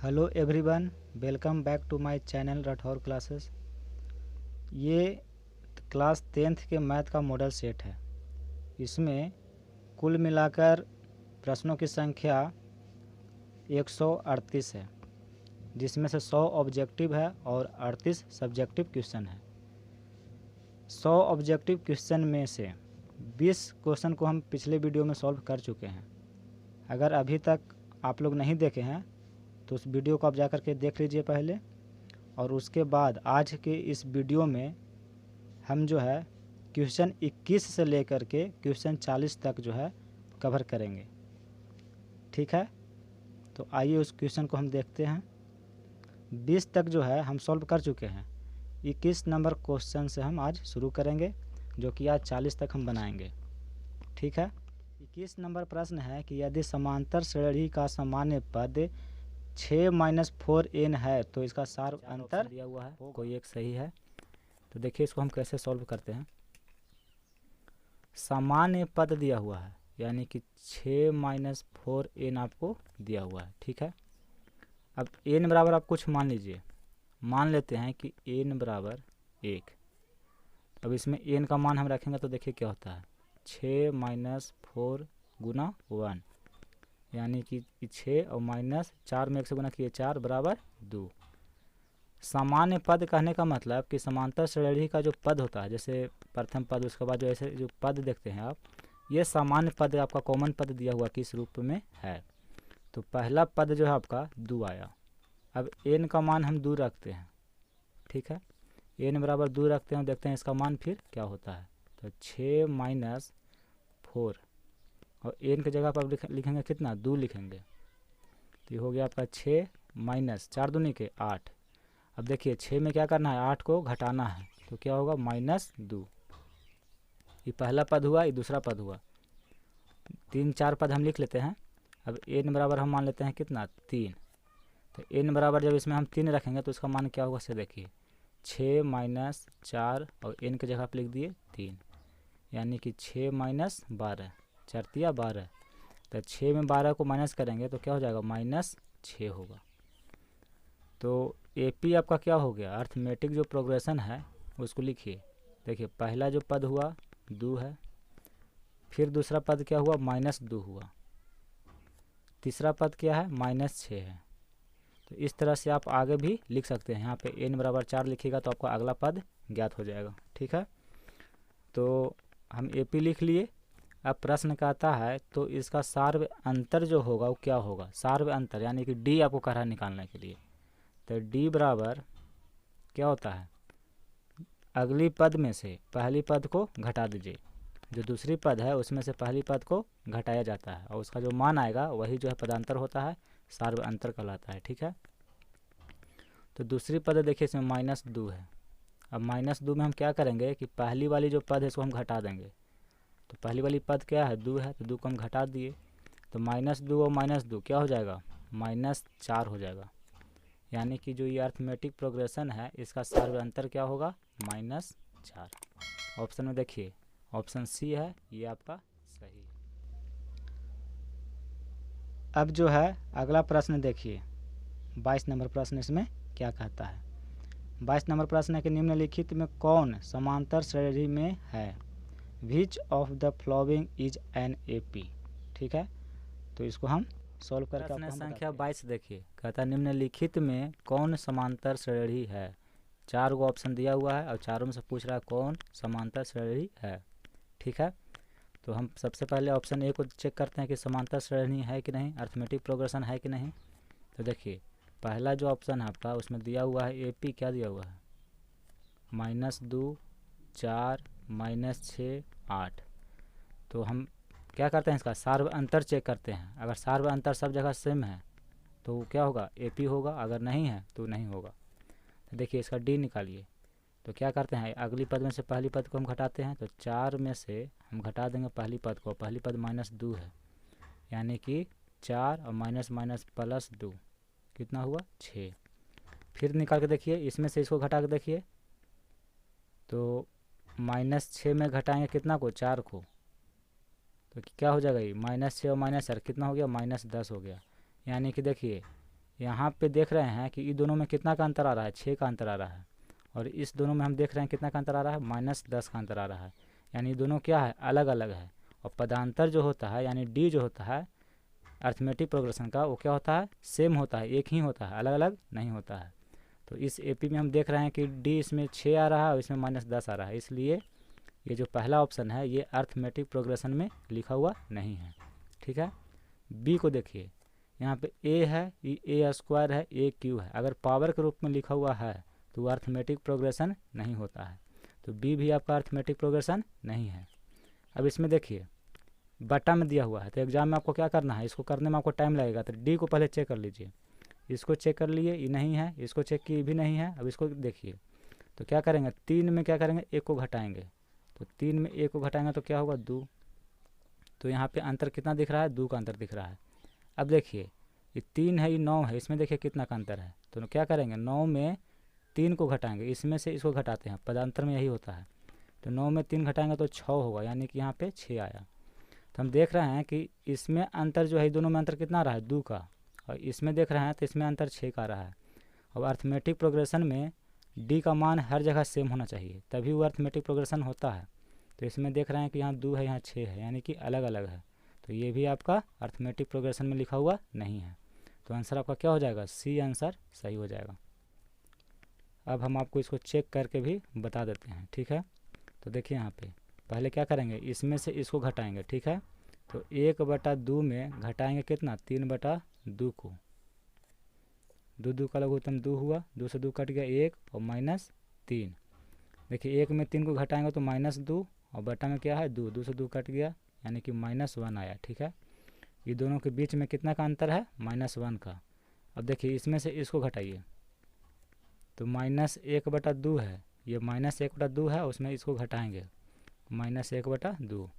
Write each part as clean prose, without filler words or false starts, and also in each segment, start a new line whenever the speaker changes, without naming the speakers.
Hello everyone, welcome back to my channel Rathore classes. ये class 10th के math का model set है। इसमें कुल मिलाकर प्रश्नों की संख्या 138 है, जिसमें से 100 ऑब्जेक्टिव है और 38 सब्जेक्टिव क्वेश्चन है। 100 ऑब्जेक्टिव क्वेश्चन में से 20 क्वेश्चन को हम पिछले वीडियो में सॉल्व कर चुके हैं। अगर अभी तक आप लोग नहीं देखे हैं तो उस वीडियो को आप जा कर के देख लीजिए पहले, और उसके बाद आज के इस वीडियो में हम जो है क्वेश्चन 21 से लेकर के क्वेश्चन 40 तक जो है कवर करेंगे। ठीक है, तो आइए उस क्वेश्चन को हम देखते हैं। 20 तक जो है हम सॉल्व कर चुके हैं। 21 नंबर क्वेश्चन से हम आज शुरू करेंगे, जो कि आज 40 तक हम बनाएंगे। ठीक है, 21 नंबर प्रश्न है कि यदि समांतर श्रेणी का सामान्य पद 6-4n है तो इसका सार अंतर दिया हुआ है, कोई एक सही है। तो देखिए इसको हम कैसे सॉल्व करते हैं। सामान्य पद दिया हुआ है, यानी कि 6-4n आपको दिया हुआ है। ठीक है, अब n बराबर आप कुछ मान लीजिए। मान लेते हैं कि n बराबर 1। अब इसमें n का मान हम रखेंगे तो देखिए क्या होता है, 6-4 गुना 1, यानी कि 6 और -4 में 1 से गुना किए 4 बराबर 2। सामान्य पद कहने का मतलब कि समांतर श्रेणी का जो पद होता है, जैसे प्रथम पद, उसके बाद जो ऐसे जो पद देखते हैं आप, ये सामान्य पद आपका कॉमन पद दिया हुआ किस रूप में है। तो पहला पद जो है आपका 2 आया। अब n का मान हम 2 रखते हैं। ठीक है, n बराबर 2 रखते हैं, देखते हैं इसका मान फिर क्या होता है। तो 6 - 4 और n की जगह पर लिखेंगे कितना, 2 लिखेंगे। तो ये हो गया आपका 6 - 4 दूनी के 8। अब देखिए 6 में क्या करना है, 8 को घटाना है, तो क्या होगा -2। ये पहला पद हुआ, ये दूसरा पद हुआ। 3-4 पद हम लिख लेते हैं। अब n बराबर हम मान लेते हैं कितना, 3। तो n बराबर जब इसमें हम 3 रखेंगे तो इसका मान क्या होगा, से देखिए 6 - 4 और n की जगह पर लिख दिए 3, यानी कि 6 - 12, 4 × 12। तो 6 में 12 को माइनस करेंगे तो क्या हो जाएगा, -6 होगा। तो AP आपका क्या हो गया, अर्थमेटिक जो प्रोग्रेशन है उसको लिखिए। देखिए पहला जो पद हुआ 2 है, फिर दूसरा पद क्या हुआ, -2 हुआ, तीसरा पद क्या है, -6 है। तो इस तरह से आप आगे भी लिख सकते हैं। यहाँ पे n बराबर 4 लिखिएगा तो आपका अगला पद ज्ञात हो जाएगा। ठीक है, तो हम AP लिख लिए। अब प्रश्न कहता है तो इसका सार्व अंतर जो होगा वो क्या होगा, सार्व अंतर यानी कि D आपको कह रहा है निकालने के लिए। तो D बराबर क्या होता है, अगली पद में से पहली पद को घटा दीजिए। जो दूसरी पद है उसमें से पहली पद को घटाया जाता है और उसका जो मान आएगा वही जो है पदांतर होता है, सार्व अंतर कहलाता है। ठीक है, तो दूसरी पद देखिए इसमें -2 है। अब -2 में हम क्या करेंगे कि पहली वाली जो पद है इसको हम घटा देंगे। तो पहली वाली पद क्या है, 2 है, तो 2 को हम घटा दिए। तो -2 और -2 क्या हो जाएगा, -4 हो जाएगा। यानी कि जो ये अर्थमेटिक प्रोग्रेशन है इसका सार्व अंतर क्या होगा, -4। ऑप्शन में देखिए ऑप्शन C है, ये आपका सही है। अब जो है अगला प्रश्न देखिए, 22 नंबर प्रश्न इसमें क्या कहता है। 22 नंबर प्रश्न है कि निम्नलिखित में कौन समांतर श्रेणी में है, which of the following is an AP। ठीक है, तो इसको हम सॉल्व करके प्रश्न संख्या 22 देखिए, कहता है निम्नलिखित में कौन समांतर श्रेणी है। 4 गो ऑप्शन दिया हुआ है और चारों में से पूछ रहा है कौन समांतर श्रेणी है। ठीक है, तो हम सबसे पहले ऑप्शन ए को चेक करते हैं कि समांतर श्रेणी है कि नहीं, अर्थमेटिक प्रोग्रेशन है कि नहीं। तो देखिए पहला जो ऑप्शन है आपका उसमें दिया हुआ है AP, क्या दिया हुआ है, -2, 4, -6, 8। तो हम क्या करते हैं, इसका सार्व अंतर चेक करते हैं। अगर सार्व अंतर सब जगह सेम है तो क्या होगा, AP होगा, अगर नहीं है तो नहीं होगा। तो देखिए इसका D निकालिए। तो क्या करते हैं, अगली पद में से पहली पद को हम घटाते हैं। तो 4 में से हम घटा देंगे पहली पद को, पहली पद -2 है, यानी कि 4 और +2 कितना हुआ, 6। फिर निकाल के देखिए, इसमें से इसको घटा के देखिए। तो -6 में घटाएंगे कितना को, 4 को, तो क्या हो जाएगा, ये -6 और -4 कितना हो गया, -10 हो गया। यानी कि देखिए यहाँ पे देख रहे हैं कि इन दोनों में कितना का अंतर आ रहा है, 6 का अंतर आ रहा है, और इस दोनों में हम देख रहे हैं कितना का अंतर आ रहा है, -10 का अंतर आ रहा है। यानी दोनों क्या है, अलग अलग है। और पदांतर जो होता है यानी डी जो होता है अर्थमेटिक प्रोग्रेशन का, वो क्या होता है, सेम होता है, एक ही होता है, अलग अलग नहीं होता है। तो इस एपी में हम देख रहे हैं कि डी इसमें 6 आ रहा है और इसमें -10 आ रहा है, इसलिए ये जो पहला ऑप्शन है ये अर्थमेटिक प्रोग्रेशन में लिखा हुआ नहीं है। ठीक है। बी को देखिए, यहाँ पे ए है, ये ए स्क्वायर है, ए क्यू है, अगर पावर के रूप में लिखा हुआ है तो वो अर्थमेटिक प्रोग्रेशन नहीं होता है। तो बी भी आपका अर्थमेटिक प्रोग्रेशन नहीं है। अब इसमें देखिए बटा में दिया हुआ है, तो एग्जाम में आपको क्या करना है, इसको करने में आपको टाइम लगेगा, तो डी को पहले चेक कर लीजिए। इसको चेक कर लिए, ये नहीं है, इसको चेक किए भी नहीं है। अब इसको देखिए, तो क्या करेंगे, 3 में क्या करेंगे, एक को घटाएंगे, तो 3 में एक को घटाएंगे तो क्या होगा, 2। तो यहाँ पे अंतर कितना दिख रहा है, 2 का अंतर दिख रहा है। अब देखिए ये 3 है, ये 9 है, इसमें देखिए कितना का अंतर है। तो क्या करेंगे, 9 में 3 को घटाएंगे, इसमें से इसको घटाते हैं, पदांतर में यही होता है। तो 9 में 3 घटाएंगे तो 6 होगा, यानी कि यहाँ पे 6 आया। तो हम देख रहे हैं कि इसमें अंतर जो है, दोनों में अंतर कितना आ रहा है, 2 का, और इसमें देख रहे हैं तो इसमें अंतर 6 का आ रहा है। और अर्थमेटिक प्रोग्रेशन में डी का मान हर जगह सेम होना चाहिए, तभी वो अर्थमेटिक प्रोग्रेशन होता है। तो इसमें देख रहे हैं कि यहाँ 2 है, यहाँ 6 है, यानी कि अलग अलग है, तो ये भी आपका अर्थमेटिक प्रोग्रेशन में लिखा हुआ नहीं है। तो आंसर आपका क्या हो जाएगा, सी आंसर सही हो जाएगा। अब हम आपको इसको चेक करके भी बता देते हैं। ठीक है। तो देखिए यहाँ पे पहले क्या करेंगे, इसमें से इसको घटाएंगे। ठीक है। तो 1/2 में घटाएंगे कितना, 3/2 को, 2 का लघुत्तम 2 हुआ, 2 से 2 कट गया 1 और -3। देखिए 1 में 3 को घटाएंगे तो -2 और बटा में क्या है, 2 से 2 कट गया, यानी कि -1 आया। ठीक है। ये दोनों के बीच में कितना का अंतर है, -1 का। अब देखिए इसमें से इसको घटाइए, तो -1/2 है, ये -1/2 है, उसमें इसको घटाएंगे, -1/2,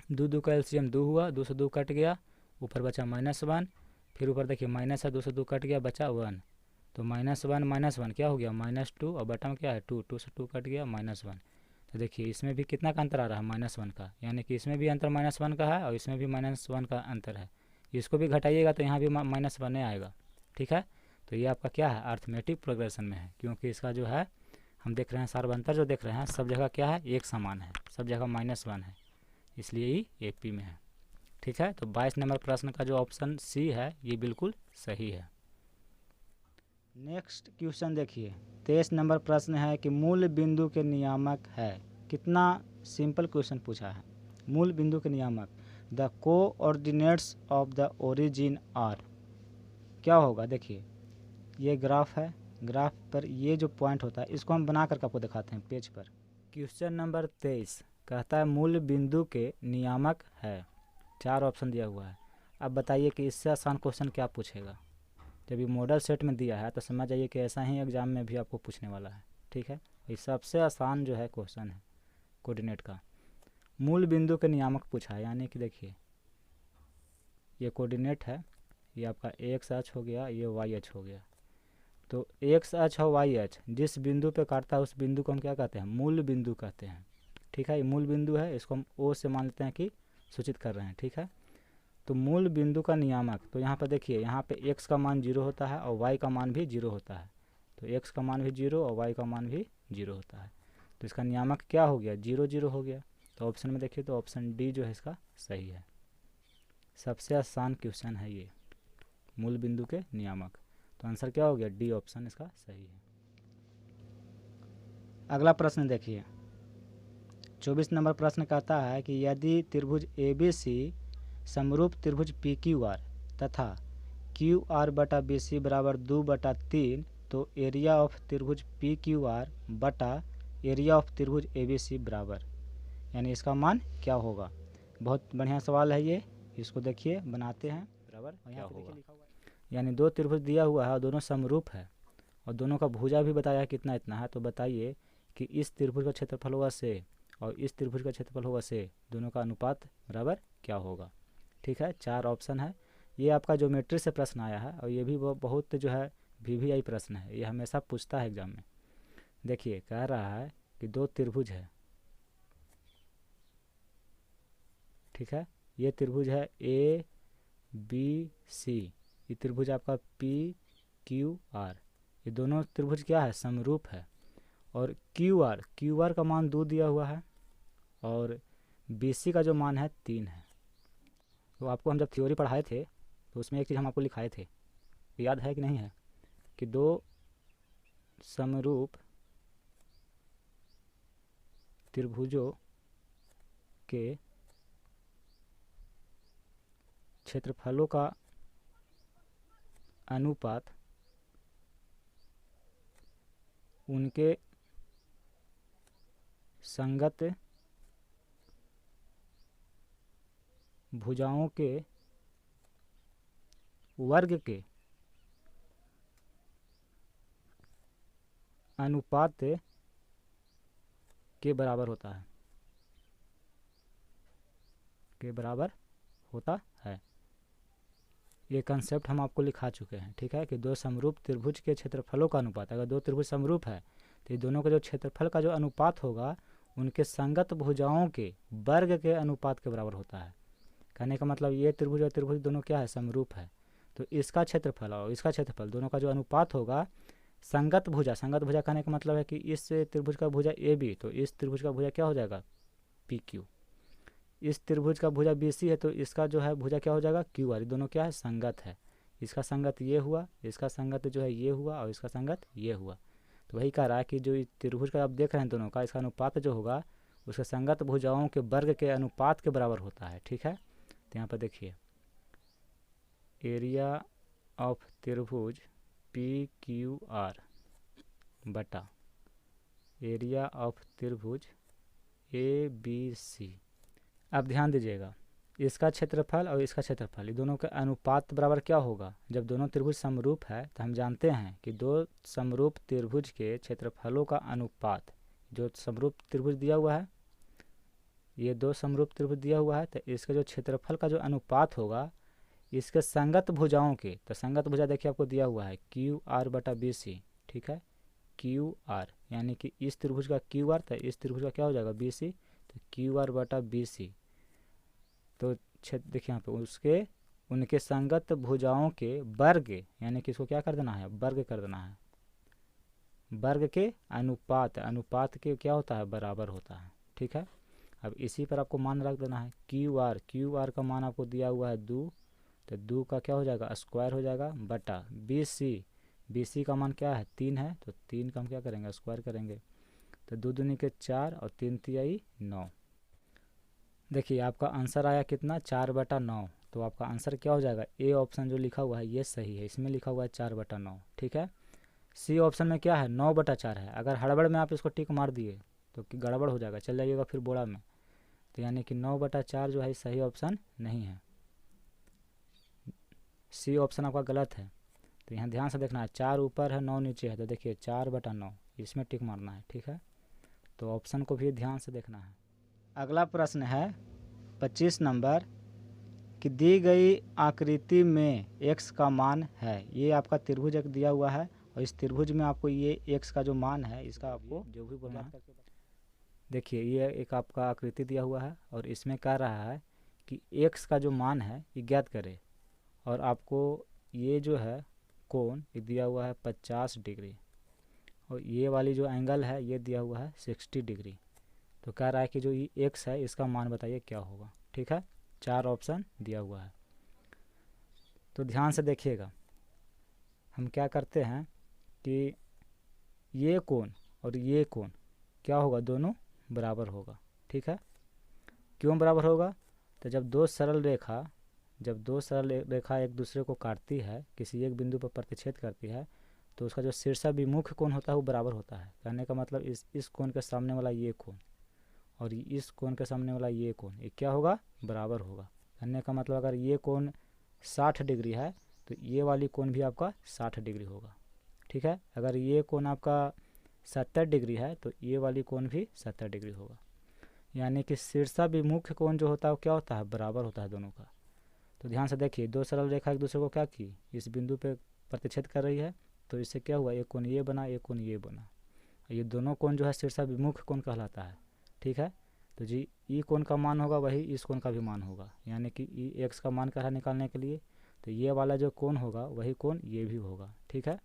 2 का एलसीएम 2 हुआ, 2 से 2 कट गया, ऊपर बचा -1, फिर ऊपर देखिए माइनस है, 2 से 2 कट गया, बचा 1, तो -1 क्या हो गया, -2, और बटा में क्या है 2, 2 से 2 कट गया, -1। तो देखिए इसमें भी कितना का अंतर आ रहा है, -1 का, यानी कि इसमें भी अंतर -1 का है और इसमें भी -1 का अंतर है। इसको भी घटाइएगा तो यहाँ भी -1 आएगा। ठीक है। तो ये आपका क्या है, अर्थमेटिक प्रोग्रेशन में है, क्योंकि इसका जो है हम देख रहे हैं सार्वंतर जो देख रहे हैं सब जगह क्या है, एक समान है, सब जगह -1 है, इसलिए ही एपी में है। ठीक है। तो 22 नंबर प्रश्न का जो ऑप्शन सी है ये बिल्कुल सही है। नेक्स्ट क्वेश्चन देखिए, 23 नंबर प्रश्न है कि मूल बिंदु के नियामक है। कितना सिंपल क्वेश्चन पूछा है, मूल बिंदु के नियामक, the coordinates of the origin are, क्या होगा। देखिए ये ग्राफ है, ग्राफ पर ये जो पॉइंट होता है इसको हम बना करके आपको दिखाते हैं पेज पर। क्वेश्चन नंबर 23 कहता है मूल बिंदु के नियामक है, 4 ऑप्शन दिया हुआ है। अब बताइए कि इससे आसान क्वेश्चन क्या पूछेगा। जब ये मॉडल सेट में दिया है तो समझ जाइए कि ऐसा ही एग्जाम में भी आपको पूछने वाला है। ठीक है। ये सबसे आसान जो है क्वेश्चन है कोऑर्डिनेट का, मूल बिंदु के नियामक पूछा है, यानी कि देखिए ये कोऑर्डिनेट है, ये आपका एक्स अक्ष हो गया, ये वाई अक्ष हो गया। तो एक्स अक्ष और वाई अक्ष जिस बिंदु पे काटता है उस बिंदु को हम क्या कहते हैं, मूल बिंदु कहते हैं। ठीक है। ये मूल बिंदु है, इसको हम ओ से मान लेते हैं कि सूचित कर रहे हैं। ठीक है। तो मूल बिंदु का नियामक, तो यहाँ पर देखिए यहाँ पे x का मान 0 होता है और y का मान भी 0 होता है, तो x का मान भी 0 और y का मान भी 0 होता है। तो इसका नियामक क्या हो गया, 0 0 हो गया। तो ऑप्शन में देखिए तो ऑप्शन डी जो है इसका सही है। सबसे आसान क्वेश्चन है ये, मूल बिंदु के नियामक। तो आंसर क्या हो गया, डी ऑप्शन इसका सही है। अगला प्रश्न देखिए, 24 नंबर प्रश्न कहता है कि यदि त्रिभुज ABC समरूप त्रिभुज PQR तथा QR/BC बराबर 2/3, तो एरिया ऑफ त्रिभुज PQR बटा एरिया ऑफ त्रिभुज ABC बराबर, यानी इसका मान क्या होगा। बहुत बढ़िया सवाल है ये, इसको देखिए बनाते हैं बराबर क्या होगा। यानी 2 त्रिभुज दिया हुआ है और दोनों समरूप है और दोनों का भुजा भी बताया है कितना इतना है। तो बताइए कि इस त्रिभुज का क्षेत्रफल होगा से और इस त्रिभुज का क्षेत्रफल होगा से, दोनों का अनुपात बराबर क्या होगा। ठीक है। 4 ऑप्शन है। ये आपका ज्योमेट्री से प्रश्न आया है और ये भी बहुत जो है VVI प्रश्न है, ये हमेशा पूछता है एग्जाम में। देखिए कह रहा है कि 2 त्रिभुज है। ठीक है। ये त्रिभुज है ABC ये त्रिभुज आपका पी क्यू आर, ये दोनों त्रिभुज क्या है, समरूप है। और क्यू आर का मान 2 दिया हुआ है और बी सी का जो मान है 3 है। तो आपको हम जब थ्योरी पढ़ाए थे तो उसमें एक चीज़ हम आपको लिखाए थे, याद है कि नहीं है, कि दो समरूप त्रिभुजों के क्षेत्रफलों का अनुपात उनके संगत भुजाओं के वर्ग के अनुपात के बराबर होता है, के बराबर होता है। ये कंसेप्ट हम आपको लिखा चुके हैं, ठीक है, कि दो समरूप त्रिभुज के क्षेत्रफलों का अनुपात, अगर दो त्रिभुज समरूप है तो ये दोनों का जो क्षेत्रफल का जो अनुपात होगा उनके संगत भुजाओं के वर्ग के अनुपात के बराबर होता है। कहने का मतलब ये त्रिभुज और त्रिभुज दोनों क्या है, समरूप है, तो इसका क्षेत्रफल और इसका क्षेत्रफल दोनों का जो अनुपात होगा संगत भुजा कहने का मतलब है कि इस त्रिभुज का भुजा ए बी, तो इस त्रिभुज का भुजा क्या हो जाएगा, पी क्यू। इस त्रिभुज का भुजा बी सी है तो इसका जो है भुजा क्या हो जाएगा, क्यू आर। दोनों क्या है, संगत है। इसका संगत ये हुआ, इसका संगत जो है ये हुआ और इसका संगत ये हुआ। तो वही कह रहा है कि जो त्रिभुज का आप देख रहे हैं दोनों का, इसका अनुपात जो होगा उसके संगत भुजाओं के वर्ग के अनुपात के बराबर होता है, ठीक है। तो यहाँ पर देखिए, एरिया ऑफ त्रिभुज पी क्यू आर बटा एरिया ऑफ त्रिभुज ए बी सी। अब ध्यान दीजिएगा, इसका क्षेत्रफल और इसका क्षेत्रफल, ये दोनों का अनुपात बराबर क्या होगा, जब दोनों त्रिभुज समरूप है तो हम जानते हैं कि दो समरूप त्रिभुज के क्षेत्रफलों का अनुपात, जो समरूप त्रिभुज दिया हुआ है, ये दो समरूप त्रिभुज दिया हुआ है, तो इसका जो क्षेत्रफल का जो अनुपात होगा इसके संगत भुजाओं के, तो संगत भुजा देखिए आपको दिया हुआ है क्यू आर बटा बी सी, ठीक है, क्यू आर, यानी कि इस त्रिभुज का क्यू आर, तो इस त्रिभुज का क्या हो जाएगा, बी सी, तो क्यू आर बटा बी सी। तो देखिए यहाँ पे उसके उनके संगत भुजाओं के वर्ग, यानी कि इसको क्या कर देना है, वर्ग कर देना है, वर्ग के अनुपात के क्या होता है, बराबर होता है, ठीक है। अब इसी पर आपको मान रख देना है, क्यू आर का मान आपको दिया हुआ है 2, तो 2 का क्या हो जाएगा, स्क्वायर हो जाएगा, बटा बी सी का मान क्या है, 3 है, तो 3 का हम क्या करेंगे, स्क्वायर करेंगे, तो 2 दूनी के 4 और 3 तिहाई 9। देखिए आपका आंसर आया कितना, 4/9। तो आपका आंसर क्या हो जाएगा, ए ऑप्शन जो लिखा हुआ है ये सही है, इसमें लिखा हुआ है 4/9, ठीक है। सी ऑप्शन में क्या है, 9/4 है। अगर हड़बड़ में आप इसको टिक मार दिए तो गड़बड़ हो जाएगा, चल जाइएगा फिर बोड़ा में, तो यानी कि 9/4 जो है सही ऑप्शन नहीं है, सी ऑप्शन आपका गलत है। तो यहाँ ध्यान से देखना है, 4 ऊपर है 9 नीचे है, तो देखिए 4/9 इसमें टिक मारना है, ठीक है। तो ऑप्शन को भी ध्यान से देखना है। अगला प्रश्न है 25 नंबर, कि दी गई आकृति में x का मान है। ये आपका त्रिभुज एक दिया हुआ है और इस त्रिभुज में आपको ये x का जो मान है इसका आपको जो भी बोलना है। देखिए ये एक आपका आकृति दिया हुआ है और इसमें कह रहा है कि x का जो मान है ये ज्ञात करे, और आपको ये जो है कोण ये दिया हुआ है 50 डिग्री और ये वाली जो एंगल है ये दिया हुआ है 60 डिग्री। तो कह रहा है कि जो ये x है इसका मान बताइए क्या होगा, ठीक है। 4 ऑप्शन दिया हुआ है, तो ध्यान से देखिएगा। हम क्या करते हैं कि ये कोण और ये कोण क्या होगा, दोनों बराबर होगा, ठीक है। क्यों बराबर होगा, तो जब दो सरल रेखा एक दूसरे को काटती है, किसी एक बिंदु पर प्रतिच्छेद करती है, तो उसका जो शीर्षाभिमुख कोण होता है वो बराबर होता है। कहने का मतलब इस कोण के सामने वाला ये कोण और इस कोण के सामने वाला ये कोण ये क्या होगा, बराबर होगा। कहने का मतलब अगर ये कोण 60 डिग्री है तो ये वाली कोण भी आपका 60 डिग्री होगा, ठीक है। अगर ये कोण आपका 70 डिग्री है तो ये वाली कोण भी 70 डिग्री होगा। यानी कि शीर्षाभिमुख कोण जो होता है वो क्या होता है, बराबर होता है दोनों का। तो ध्यान से देखिए, दो सरल रेखा एक दूसरे को क्या की, इस बिंदु पे प्रतिच्छेद कर रही है, तो इससे क्या हुआ, एक कोण ये बना, एक कोण ये बना। ये दोनों कोण जो है शीर्षाभिमुख कोण कहलाता है, ठीक है। तो जी ई कोण का मान होगा वही इस कोण का भी मान होगा, यानी कि ई एक्स का मान क्या है निकालने के लिए, तो ये वाला जो कोण होगा वही कोण ये भी होगा, ठीक है।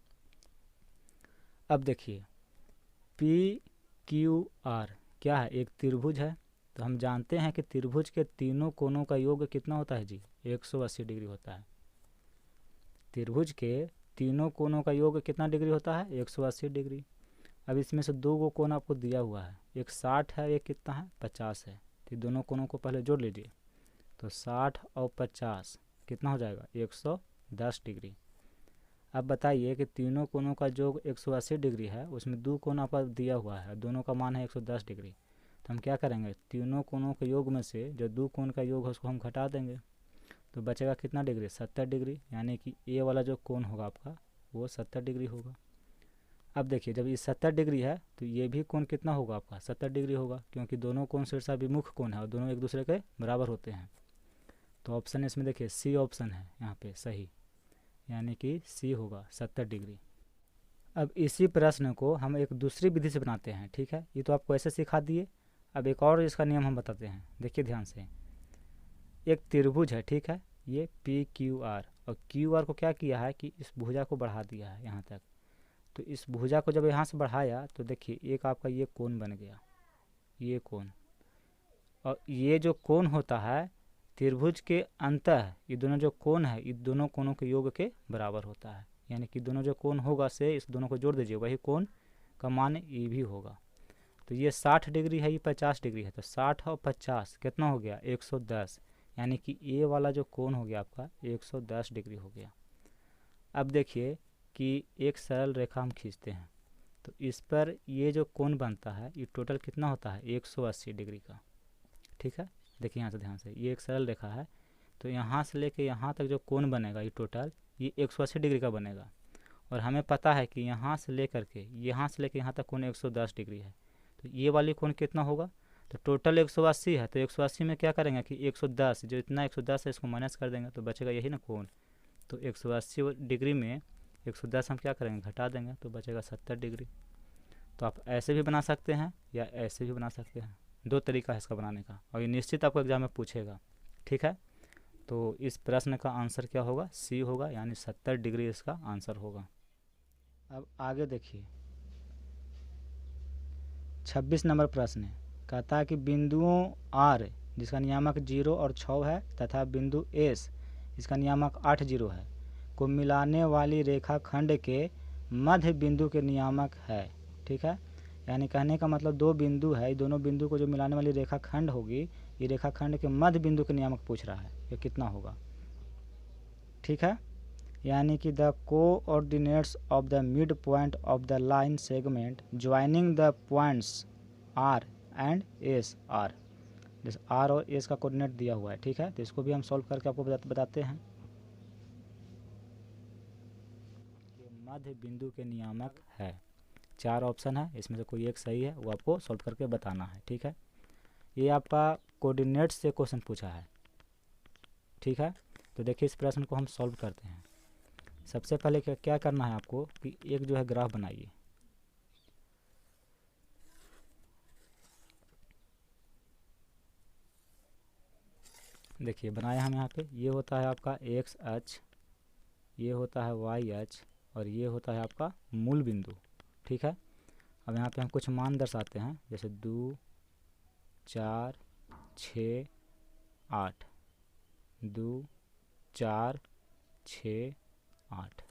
अब देखिए पी क्यू आर क्या है, एक त्रिभुज है। तो हम जानते हैं कि त्रिभुज के तीनों कोणों का योग कितना होता है जी, 180 डिग्री होता है। त्रिभुज के तीनों कोणों का योग कितना डिग्री होता है, 180 डिग्री। अब इसमें से दो गो कोण आपको दिया हुआ है, एक 60 है, एक कितना है 50 है। तो दोनों कोणों को पहले जोड़ लीजिए, तो 60 और 50 कितना हो जाएगा, 110 डिग्री। अब बताइए कि तीनों कोणों का योग 180 डिग्री है, उसमें दो कोण आपका दिया हुआ है, दोनों का मान है 110 डिग्री। तो हम क्या करेंगे, तीनों कोणों के योग में से जो दो कोण का योग है उसको हम घटा देंगे, तो बचेगा कितना डिग्री, 70 डिग्री। यानी कि ए वाला जो कोण होगा आपका वो 70 डिग्री होगा। अब देखिए जब ये 70 डिग्री है तो ये भी कोण कितना होगा आपका, 70 डिग्री होगा, क्योंकि दोनों कोण शीर्षाभिमुख कोण है और दोनों एक दूसरे के बराबर होते हैं। तो ऑप्शन इसमें देखिए सी ऑप्शन है यहाँ पे सही, यानी कि सी होगा 70 डिग्री। अब इसी प्रश्न को हम एक दूसरी विधि से बनाते हैं, ठीक है। ये तो आपको ऐसे सिखा दिए, अब एक और इसका नियम हम बताते हैं, देखिए ध्यान से। एक त्रिभुज है, ठीक है, ये पी क्यू आर, और क्यू आर को क्या किया है कि इस भुजा को बढ़ा दिया है यहाँ तक। तो इस भुजा को जब यहाँ से बढ़ाया तो देखिए एक आपका ये कोण बन गया, ये कोण, और ये जो कोण होता है त्रिभुज के अंतः ये दोनों जो कोण है ये दोनों कोणों के योग के बराबर होता है। यानी कि दोनों जो कोण होगा से इस दोनों को जोड़ दीजिए, वही कोण का मान ये भी होगा। तो ये 60 डिग्री है, ये 50 डिग्री है, तो 60 और 50 कितना हो गया, 110। यानी कि ये वाला जो कोण हो गया आपका 110 डिग्री हो गया। अब देखिए कि एक सरल रेखा हम खींचते हैं, तो इस पर ये जो कोण बनता है ये टोटल कितना होता है, 180 डिग्री का, ठीक है। देखिए यहाँ से ध्यान से, ये एक सरल रेखा है, तो यहाँ से लेके यहाँ तक जो कोण बनेगा ये टोटल ये 180 डिग्री का बनेगा। और हमें पता है कि यहाँ से लेकर के यहाँ तक कोण 110 डिग्री है, तो ये वाली कोण कितना होगा, तो टोटल 180 है, तो 180 में क्या करेंगे कि 110 जो इतना 110 है इसको माइनस कर देंगे, तो बचेगा यही ना कोण। तो 180 डिग्री में 110 हम क्या करेंगे, घटा देंगे, तो बचेगा 70 डिग्री। तो आप ऐसे भी बना सकते हैं या ऐसे भी बना सकते हैं, दो तरीका है इसका बनाने का, और ये निश्चित आपको एग्जाम में पूछेगा, ठीक है। तो इस प्रश्न का आंसर क्या होगा, सी होगा, यानी 70 डिग्री इसका आंसर होगा। अब आगे देखिए 26 नंबर प्रश्न है, कहता है कि बिंदुओं R जिसका नियामक 0 और 6 है तथा बिंदु S इसका नियामक 8 0 है को मिलाने वाली रेखाखंड के मध्य बिंदु के नियामक है, ठीक है। यानी कहने का मतलब दो बिंदु है, दोनों बिंदु को जो मिलाने वाली रेखाखंड होगी ये रेखाखंड के मध्य बिंदु के नियामक पूछ रहा है, ये कितना होगा, ठीक है। यानी कि the coordinates of the mid point of the line segment joining the points R and S are, जैसे आर और एस का कोऑर्डिनेट दिया हुआ है, ठीक है। तो इसको भी हम सॉल्व करके आपको बताते हैं। मध्य बिंदु के नियामक है, 4 ऑप्शन है, इसमें से कोई एक सही है, वो आपको सॉल्व करके बताना है, ठीक है। ये आपका कोऑर्डिनेट से क्वेश्चन पूछा है, ठीक है। तो देखिए इस प्रश्न को हम सॉल्व करते हैं। सबसे पहले क्या करना है आपको कि एक जो है ग्राफ बनाइए, देखिए बनाया हम यहाँ पे, ये होता है आपका एक्स अक्ष, ये होता है वाई अक्ष, और ये होता है आपका मूल बिंदु, ठीक है। अब यहाँ पे हम कुछ मान दर्शाते हैं, जैसे 2 4 6 8, 2 4 6 8।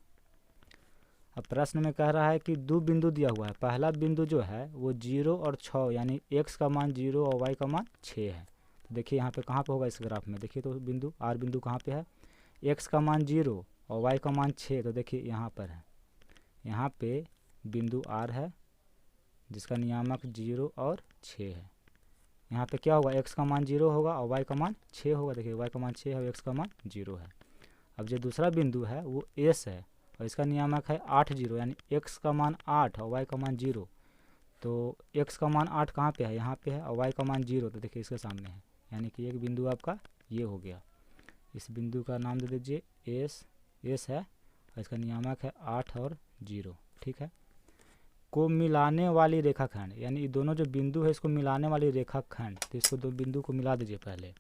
अब प्रश्न में कह रहा है कि दो बिंदु दिया हुआ है, पहला बिंदु जो है वो 0 और 6 यानी x का मान 0 और y का मान 6 है। तो देखिए यहाँ पे कहाँ पे होगा इस ग्राफ में, देखिए तो बिंदु r बिंदु कहाँ पे है, x का मान 0 और y का मान 6, तो देखिए यहाँ पर है, यहाँ पे बिंदु r है जिसका नियामक 0 और 6 है। यहाँ पे क्या होगा, x का मान 0 होगा और y का मान 6 होगा, देखिए y का मान 6 है और x का मान 0 है। अब जो दूसरा बिंदु है वो s है और इसका नियामक है 8 0, यानी x का मान 8 और y का मान 0। तो x का मान 8 कहाँ पे है, यहाँ पे है, और y का मान 0, तो देखिए इसके सामने है, यानी कि एक बिंदु आपका ये हो गया। इस बिंदु का नाम दे दीजिए s है और इसका नियामक है 8 और 0, ठीक है। को मिलाने वाली रेखाखंड, यानी ये दोनों जो बिंदु है इसको मिलाने वाली रेखाखंड, तो इसको दो बिंदु को मिला दीजिए पहले।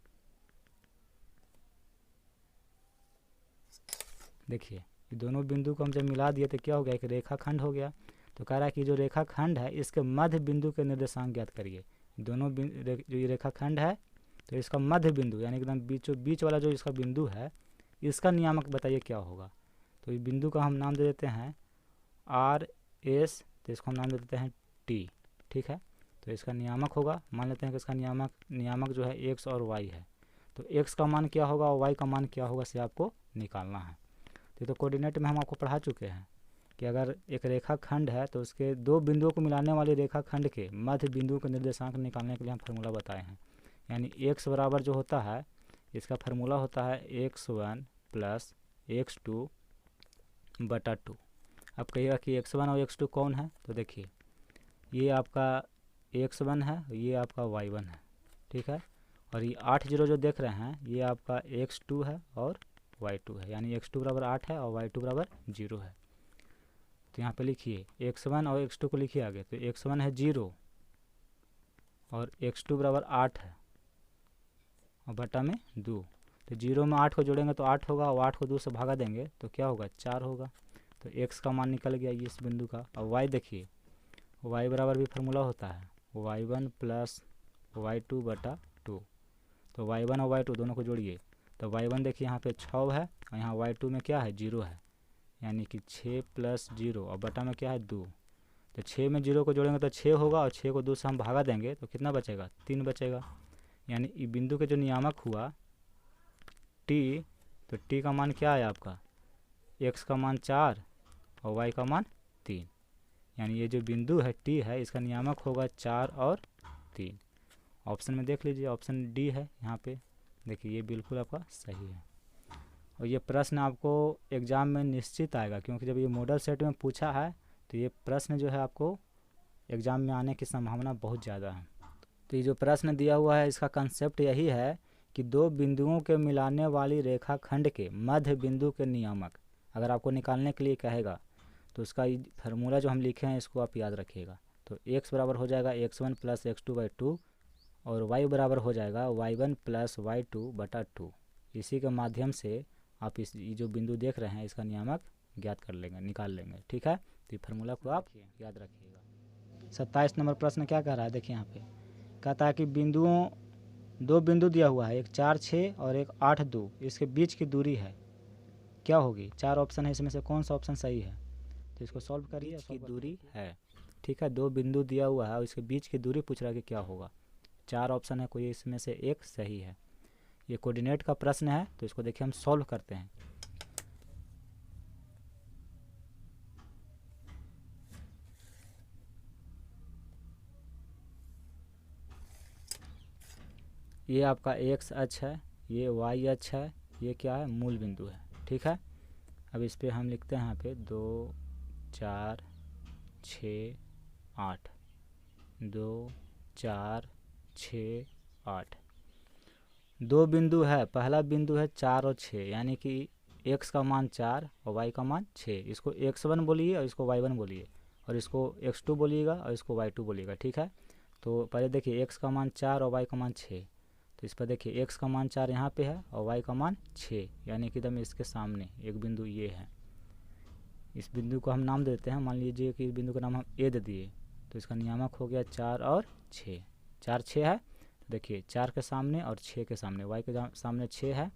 देखिए ये दोनों बिंदु को हम जब मिला दिए तो क्या हो गया, एक रेखाखंड हो गया। तो कह रहा है कि जो रेखाखंड है इसके मध्य बिंदु के निर्देशांक ज्ञात करिए। दोनों जो ये रेखाखंड है तो इसका मध्य बिंदु यानी एकदम बीचों बीच वाला जो इसका बिंदु है इसका नियामक बताइए क्या होगा। तो इस बिंदु का हम नाम दे देते हैं आर एस, तो इसको हम नाम दे देते हैं टी। ठीक है, तो इसका नियामक होगा, मान लेते हैं कि इसका नियामक जो है एक्स और वाई है। तो एक्स का मान क्या होगा और वाई का मान क्या होगा से आपको निकालना है। तो कोऑर्डिनेट में हम आपको पढ़ा चुके हैं कि अगर एक रेखाखंड है तो उसके दो बिंदुओं को मिलाने वाले रेखाखंड के मध्य बिंदु के निर्देशांक निकालने के लिए हम फार्मूला बताए हैं। यानी एक्स बराबर जो होता है इसका फार्मूला होता है x1 प्लस x2 बटा 2। अब कहिएगा कि x1 और x2 कौन है, तो देखिए ये आपका x1 है, ये आपका y1 है। ठीक है, और ये 8 जीरो जो देख रहे हैं ये आपका x2 है और y2 है, यानी x2 बराबर 8 है और y2 बराबर 0 है। तो यहाँ पे लिखिए x1 और x2 को लिखिए आगे, तो x1 है 0 और x2 बराबर 8 है और बटा में 2। तो 0 में 8 को जोड़ेंगे तो 8 होगा और 8 को 2 से भागा देंगे तो क्या होगा 4 होगा। तो x का मान निकल गया इस बिंदु का। और y देखिए y बराबर भी फार्मूला होता है y1 प्लस y2 बटा 2। तो y1 और y2 दोनों को जोड़िए, तो y1 देखिए यहाँ पे 6 है और यहाँ y2 में क्या है 0 है, यानी कि 6 प्लस 0 और बटा में क्या है 2। तो 6 में 0 को जोड़ेंगे तो 6 होगा और 6 को 2 से हम भागा देंगे तो कितना बचेगा 3 बचेगा। यानी इस बिंदु के जो नियामक हुआ t, तो t का मान क्या है आपका x का मान 4 और y का मान 3। यानी ये जो बिंदु है t है इसका नियामक होगा 4 और 3। ऑप्शन में देख लीजिए ऑप्शन डी है यहाँ पे, देखिए ये बिल्कुल आपका सही है। और ये प्रश्न आपको एग्ज़ाम में निश्चित आएगा क्योंकि जब ये मॉडल सेट में पूछा है तो ये प्रश्न जो है आपको एग्ज़ाम में आने की संभावना बहुत ज़्यादा है। तो ये जो प्रश्न दिया हुआ है इसका कंसेप्ट यही है कि दो बिंदुओं के मिलाने वाली रेखाखंड के मध्य बिंदु के नियामक अगर आपको निकालने के लिए कहेगा तो उसका फार्मूला जो हम लिखे हैं इसको आप याद रखिएगा। तो x बराबर हो जाएगा x1 प्लस x2/2 और y बराबर हो जाएगा y1 प्लस y2 बटा 2। इसी के माध्यम से आप इस जो बिंदु देख रहे हैं इसका नियामक ज्ञात कर लेंगे, निकाल लेंगे। ठीक है, तो ये फार्मूला को आप याद रखिएगा। 27 नंबर प्रश्न क्या कह रहा है, देखिए यहाँ पे कहता है कि दो बिंदु दिया हुआ है, एक 4 6 और एक 8 2, इसके बीच की दूरी है क्या होगी। 4 ऑप्शन है, इसमें से कौन सा ऑप्शन सही है, तो इसको सॉल्व करिए। इसकी दूरी है, ठीक है, दो बिंदु दिया हुआ है और इसके बीच की दूरी पूछ रहा है कि क्या होगा। 4 ऑप्शन है, कोई इसमें से एक सही है। ये कोऑर्डिनेट का प्रश्न है तो इसको देखिए हम सॉल्व करते हैं। ये आपका x अक्ष है, ये y अक्ष है, ये क्या है मूल बिंदु है। ठीक है, अब इस पर हम लिखते हैं यहाँ पे 2 4 6 8, 2 4 6 8। दो बिंदु है, पहला बिंदु है 4 और 6, यानी कि x का मान 4 और y का मान 6। इसको x1 बोलिए और इसको y1 बोलिए और इसको x2 बोलिएगा और इसको y2 बोलिएगा। ठीक है, तो पहले देखिए x का मान 4 और y का मान 6। तो इस पर देखिए x का मान 4 यहाँ पे है और y का मान 6, यानी कि एकदम इसके सामने एक बिंदु ये है। इस बिंदु को हम नाम देते हैं, मान लीजिए कि इस बिंदु का नाम हम ए दे दिए, तो इसका नियामक हो गया 4 और 6। 4 6 है, तो देखिए 4 के सामने और 6 के सामने, y के सामने 6 है।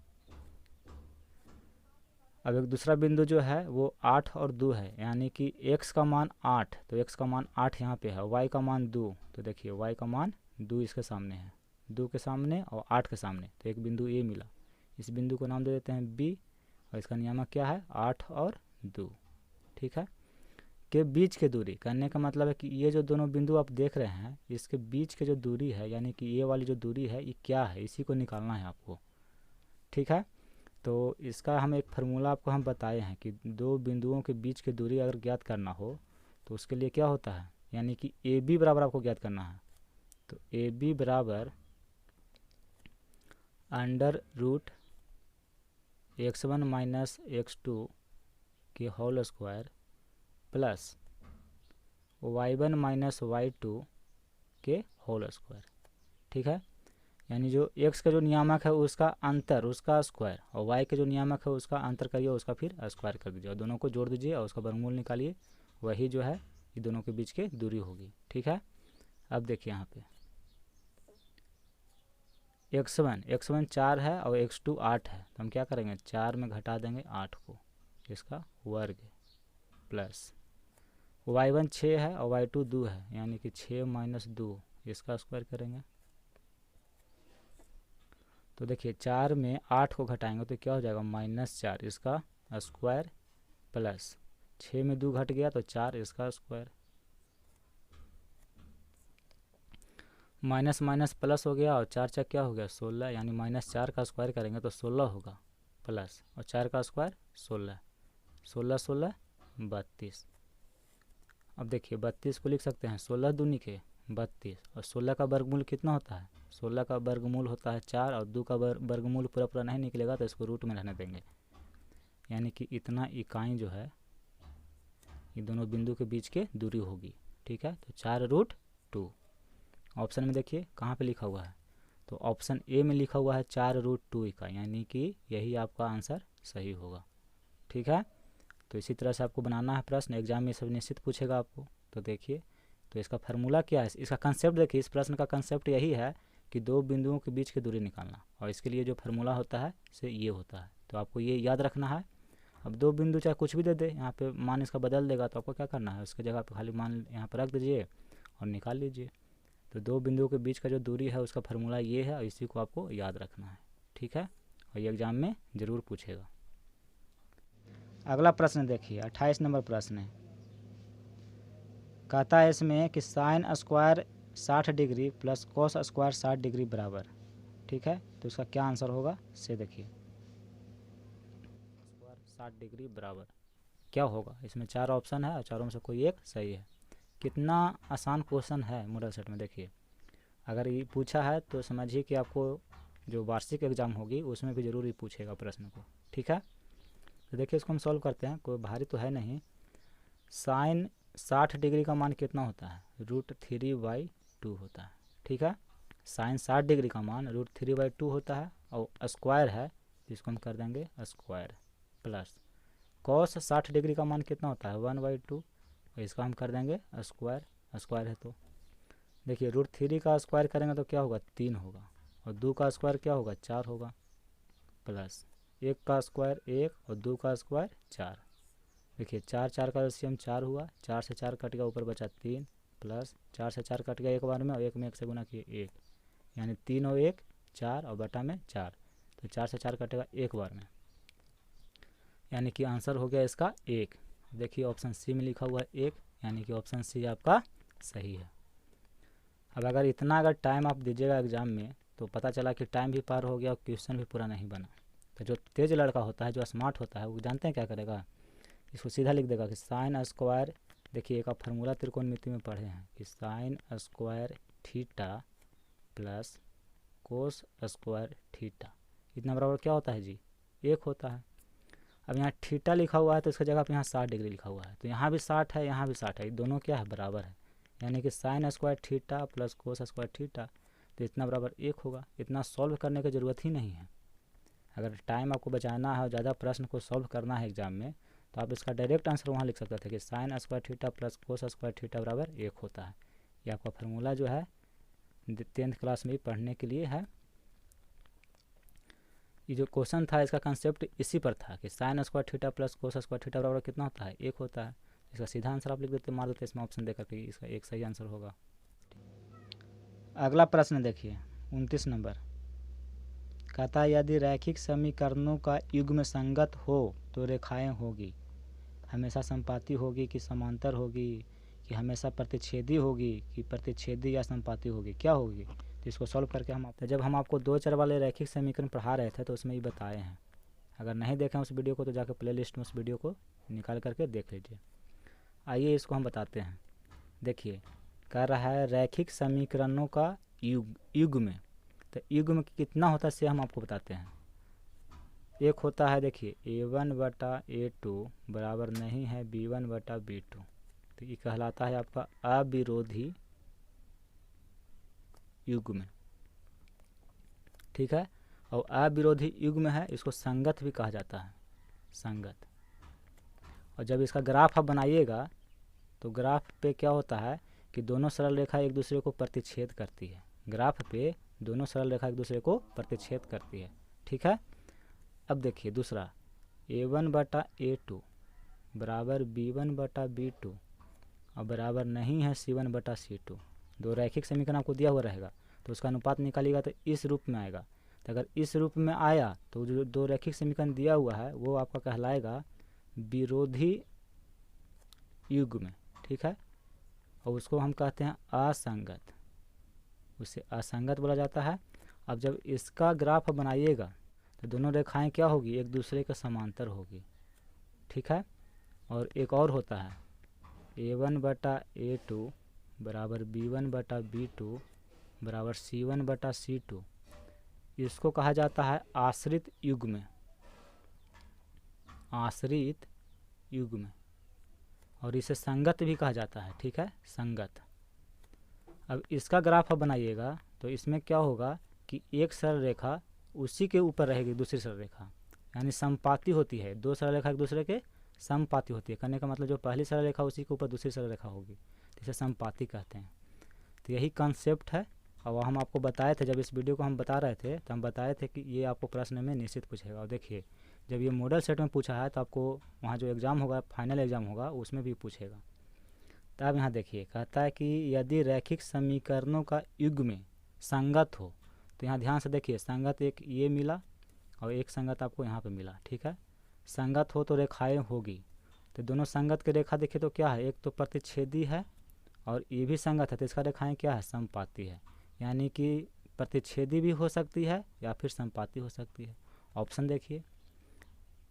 अब एक दूसरा बिंदु जो है वो 8 और 2 है, यानी कि x का मान 8, तो x का मान 8 यहाँ पे है, y का मान 2, तो देखिए y का मान 2 इसके सामने है, 2 के सामने और 8 के सामने, तो एक बिंदु ए मिला। इस बिंदु को नाम दे देते हैं b और इसका नियामक क्या है 8 और 2। ठीक है, के बीच की दूरी करने का मतलब है कि ये जो दोनों बिंदु आप देख रहे हैं इसके बीच की जो दूरी है, यानी कि ये वाली जो दूरी है ये क्या है, इसी को निकालना है आपको। ठीक है, तो इसका हम एक फार्मूला आपको हम बताए हैं कि दो बिंदुओं के बीच की दूरी अगर ज्ञात करना हो तो उसके लिए क्या होता है, यानी कि ए बी बराबर आपको ज्ञात करना है। तो ए बी बराबर √x1 माइनस x2 के whole square plus y1 minus y2 के होल स्क्वायर। ठीक है, यानी जो x का जो नियामक है उसका अंतर, उसका स्क्वायर, और y के जो नियामक है उसका अंतर करिए, उसका फिर स्क्वायर कर दीजिए और दोनों को जोड़ दीजिए और उसका वर्गमूल निकालिए। वही जो है ये दोनों के बीच की दूरी होगी। ठीक है। अब देखिए यहाँ पे x1 4 है और x2 8 है, तो हम क्या करेंगे 4 में घटा देंगे 8 को, इसका वर्ग प्लस y1 6 है और y2 2 है, यानी कि 6 माइनस 2 इसका स्क्वायर करेंगे। तो देखिए 4 में 8 को घटाएंगे तो क्या हो जाएगा -4 इसका स्क्वायर प्लस 6 में 2 घट गया तो 4 इसका स्क्वायर, माइनस माइनस प्लस हो गया और 4 चक क्या हो गया 16, यानी -4 का स्क्वायर करेंगे तो 16 होगा प्लस और 4 का स्क्वायर 16, 16 16 32। अब देखिए 32 को लिख सकते हैं 16 दूनी के 32, और 16 का वर्गमूल कितना होता है, 16 का वर्गमूल होता है 4, और 2 का वर्गमूल पूरा पूरा नहीं निकलेगा तो इसको रूट में रहने देंगे, यानी कि इतना इकाई जो है ये दोनों बिंदु के बीच के दूरी होगी। ठीक है, तो 4√2। ऑप्शन में देखिए कहाँ पे लिखा हुआ है, तो ऑप्शन ए में लिखा हुआ है 4√2 इकाई, यानी कि यही आपका आंसर सही होगा। ठीक है, तो इसी तरह से आपको बनाना है प्रश्न, एग्जाम में सब निश्चित पूछेगा आपको। तो देखिए, तो इसका फार्मूला क्या है, इसका कंसेप्ट देखिए, इस प्रश्न का कंसेप्ट यही है कि दो बिंदुओं के बीच की दूरी निकालना, और इसके लिए जो फार्मूला होता है से ये होता है, तो आपको ये याद रखना है। अब दो बिंदु चाहे कुछ भी दे दे, यहाँ पे मान इसका बदल देगा तो आपको क्या करना है, उसके जगह पे खाली मान यहाँ पर रख दीजिए और निकाल लीजिए। तो दो बिंदुओं के बीच का जो दूरी है उसका फार्मूला ये है, और इसी को आपको याद रखना है। ठीक है, और ये एग्जाम में ज़रूर पूछेगा। अगला प्रश्न देखिए 28 नंबर प्रश्न है, कहता है इसमें कि sine square 60 degree plus cos square 60 degree बराबर। ठीक है, तो इसका क्या आंसर होगा से देखिए, स्क्वायर 60 डिग्री बराबर क्या होगा। इसमें 4 ऑप्शन है और चारों में से कोई एक सही है। कितना आसान क्वेश्चन है मॉडल सेट में। देखिए अगर ये पूछा है तो समझिए कि आपको जो वार्षिक एग्ज़ाम होगी उसमें भी ज़रूर ही पूछेगा प्रश्न को। ठीक है, तो देखिए इसको हम सॉल्व करते हैं, कोई भारी तो है नहीं। साइन 60 डिग्री का मान कितना होता है, √3/2 होता है। ठीक है, साइन 60 डिग्री का मान √3/2 होता है, और स्क्वायर है जिसको हम कर देंगे स्क्वायर प्लस कॉस 60 डिग्री का मान कितना होता है 1/2, और इसका हम कर देंगे स्क्वायर, स्क्वायर है तो देखिए √3 का स्क्वायर करेंगे तो क्या होगा 3 होगा, और 2 का स्क्वायर क्या होगा 4 होगा, प्लस 1 का स्क्वायर 1 और 2 का स्क्वायर 4। देखिए 4 4 का एलसीएम 4 हुआ, 4 से 4 कट गया ऊपर बचा 3, प्लस 4 से 4 कट गया एक बार में और 1 में 1 से गुना किए 1, यानी 3 और 1 4 और बटा में 4, तो 4 से 4 कटेगा एक बार में, यानी कि आंसर हो गया इसका 1। देखिए ऑप्शन सी में लिखा हुआ है 1, यानी कि ऑप्शन सी आपका सही है। अब अगर इतना अगर टाइम आप दीजिएगा एग्ज़ाम में तो पता चला कि टाइम भी पार हो गया और क्वेश्चन भी पूरा नहीं बना, तो जो तेज़ लड़का होता है, जो स्मार्ट होता है, वो जानते हैं क्या करेगा, इसको सीधा लिख देगा कि साइन स्क्वायर, देखिए एक आप फार्मूला त्रिकोणमिति में पढ़े हैं कि sine square theta plus cos square theta इतना बराबर क्या होता है जी 1 होता है। अब यहाँ थीटा लिखा हुआ है तो इसका जगह पे यहाँ 60 डिग्री लिखा हुआ है, तो यहाँ भी 60 है यहाँ भी 60 है, दोनों क्या है बराबर है, यानी कि sine square theta plus cos square theta, तो इतना बराबर 1 होगा। इतना सॉल्व करने की ज़रूरत ही नहीं है। अगर टाइम आपको बचाना है और ज़्यादा प्रश्न को सॉल्व करना है एग्जाम में, तो आप इसका डायरेक्ट आंसर वहाँ लिख सकते थे कि sine square theta plus cos square theta बराबर 1 होता है। ये आपका फार्मूला जो है 10th क्लास में भी पढ़ने के लिए है। ये जो क्वेश्चन था इसका कंसेप्ट इसी पर था कि sine square theta plus cos square theta बराबर कितना होता है 1 होता है। इसका सीधा आंसर आप लिख देते, मार देते इसमें ऑप्शन देकर के, इसका एक सही आंसर होगा। अगला प्रश्न देखिए 29 नंबर, कहता है यदि रैखिक समीकरणों का युग्म संगत हो तो रेखाएं होगी, हमेशा संपाती होगी कि समांतर होगी, कि हमेशा प्रतिच्छेदी होगी कि प्रतिच्छेदी या संपाती होगी, क्या होगी। तो इसको सॉल्व करके हम जब हम आपको 2 चर वाले रैखिक समीकरण पढ़ा रहे थे तो उसमें ये बताए हैं। अगर नहीं देखें उस वीडियो को तो जाकर प्ले लिस्ट में उस वीडियो को निकाल करके देख लीजिए। आइए इसको हम बताते हैं। देखिए कह रहा है रैखिक समीकरणों का युग्म, तो युग्म कितना होता है से हम आपको बताते हैं। एक होता है देखिए a1/a2 बराबर नहीं है b1/b2, तो ये कहलाता है आपका अविरोधी युग्म। ठीक है। और अविरोधी युग्म है, इसको संगत भी कहा जाता है, संगत। और जब इसका ग्राफ आप बनाइएगा तो ग्राफ पे क्या होता है कि दोनों सरल रेखा एक दूसरे को प्रतिच्छेद करती है। ग्राफ पे दोनों सरल रेखा एक दूसरे को प्रतिच्छेद करती है, ठीक है। अब देखिए दूसरा, a1 बटा a2 बराबर b1 बटा b2 और बराबर नहीं है c1 बटा c2। दो रैखिक समीकरण आपको दिया हुआ रहेगा तो उसका अनुपात निकालिएगा तो इस रूप में आएगा। तो अगर इस रूप में आया तो जो दो रैखिक समीकरण दिया हुआ है वो आपका कहलाएगा विरोधी युग्म, ठीक है। और उसको हम कहते हैं असंगत, उसे असंगत बोला जाता है। अब जब इसका ग्राफ बनाइएगा तो दोनों रेखाएं क्या होगी, एक दूसरे के समांतर होगी, ठीक है। और एक और होता है a1 बटा a2 बराबर b1 बटा b2 बराबर c1 बटा c2। इसको कहा जाता है आश्रित युग्म, आश्रित युग्म। और इसे संगत भी कहा जाता है, ठीक है, संगत। अब इसका ग्राफ आप बनाइएगा तो इसमें क्या होगा कि एक सरल रेखा उसी के ऊपर रहेगी दूसरी सरल रेखा, यानी समपाती होती है। दो सरल रेखा एक दूसरे के समपाती होती है, कहने का मतलब जो पहली सरल रेखा उसी के ऊपर दूसरी सरल रेखा होगी, इसे समपाती कहते हैं। तो यही कॉन्सेप्ट है। और हम आपको बताए थे, जब इस वीडियो को हम बता रहे थे तो हम बताए थे कि ये आपको प्रश्न में निश्चित पूछेगा। और देखिए जब ये मॉडल सेट में पूछा है तो आपको वहाँ जो एग्ज़ाम होगा, फाइनल एग्ज़ाम होगा, उसमें भी पूछेगा। तब यहाँ देखिए कहता है कि यदि रैखिक समीकरणों का युग्म संगत हो, तो यहाँ ध्यान से देखिए, संगत एक ये मिला और एक संगत आपको यहाँ पे मिला, ठीक है। संगत हो तो रेखाएं होगी, तो दोनों संगत की रेखा देखिए तो क्या है, एक तो प्रतिच्छेदी है और ये भी संगत है, तो इसका रेखाएं क्या है, समपाती है। यानी कि प्रतिच्छेदी भी हो सकती है या फिर समपाती हो सकती है। ऑप्शन देखिए,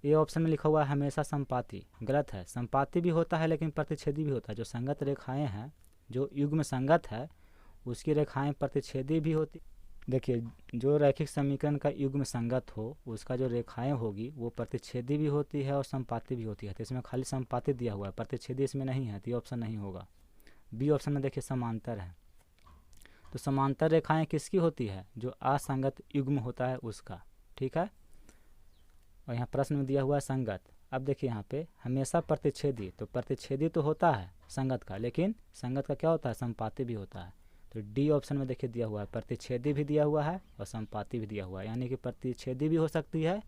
ये ऑप्शन में लिखा हुआ है हमेशा समपाती, गलत है। समपाती भी होता है लेकिन प्रतिच्छेदी भी होता है। जो संगत रेखाएं हैं, जो युग्म संगत है, उसकी रेखाएं प्रतिच्छेदी भी होती। देखिए जो रैखिक समीकरण का युग्म संगत हो उसका जो रेखाएं होगी वो प्रतिच्छेदी भी होती है और समपाती भी होती है। तो इसमें खाली समपाती दिया हुआ है, प्रतिच्छेदी इसमें नहीं है, तो ये ऑप्शन नहीं होगा। बी ऑप्शन में देखिए समांतर है। तो समांतर रेखाएं किसकी होती है, जो असंगत युग्म होता है उसका, ठीक है। और यहाँ प्रश्न में दिया हुआ है संगत। अब देखिए यहाँ पे हमेशा प्रतिच्छेदी, तो प्रतिच्छेदी तो होता है संगत का, लेकिन संगत का क्या होता है, समपाती भी होता है। तो डी ऑप्शन में देखिए दिया हुआ है, प्रतिच्छेदी भी दिया हुआ है और समपाती भी दिया हुआ है, यानी कि प्रतिच्छेदी भी हो सकती है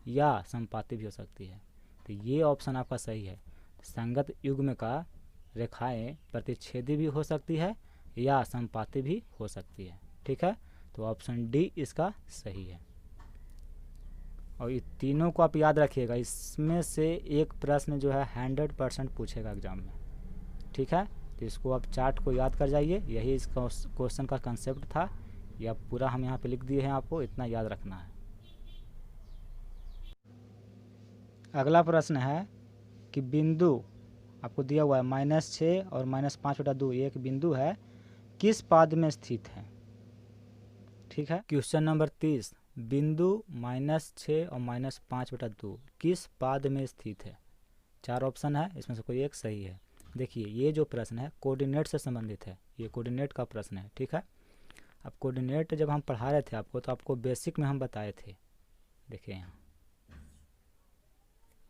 या समपाती भी हो सकती है। तो ये ऑप्शन आपका सही है। संगत युग्म का रेखाएं प्रतिच्छेदी भी हो सकती है या समपाती भी हो सकती है, ठीक है। तो ऑप्शन डी इसका सही है। और ये तीनों को आप याद रखिएगा, इसमें से एक प्रश्न जो है 100% पूछेगा एग्जाम में, ठीक है। तो इसको आप चार्ट को याद कर जाइए, यही इस क्वेश्चन का कंसेप्ट था। यह पूरा हम यहाँ पे लिख दिए हैं, आपको इतना याद रखना है। अगला प्रश्न है कि बिंदु आपको दिया हुआ है -6 और -5/2, एक बिंदु है, किस पाद में स्थित है, ठीक है। क्वेश्चन नंबर 30, बिंदु -6 और -5/2 किस पाद में स्थित है। 4 ऑप्शन है, इसमें से कोई एक सही है। देखिए ये जो प्रश्न है कोऑर्डिनेट से संबंधित है, ये कोऑर्डिनेट का प्रश्न है, ठीक है। अब कोऑर्डिनेट जब हम पढ़ा रहे थे आपको, तो आपको बेसिक में हम बताए थे। देखिए यहाँ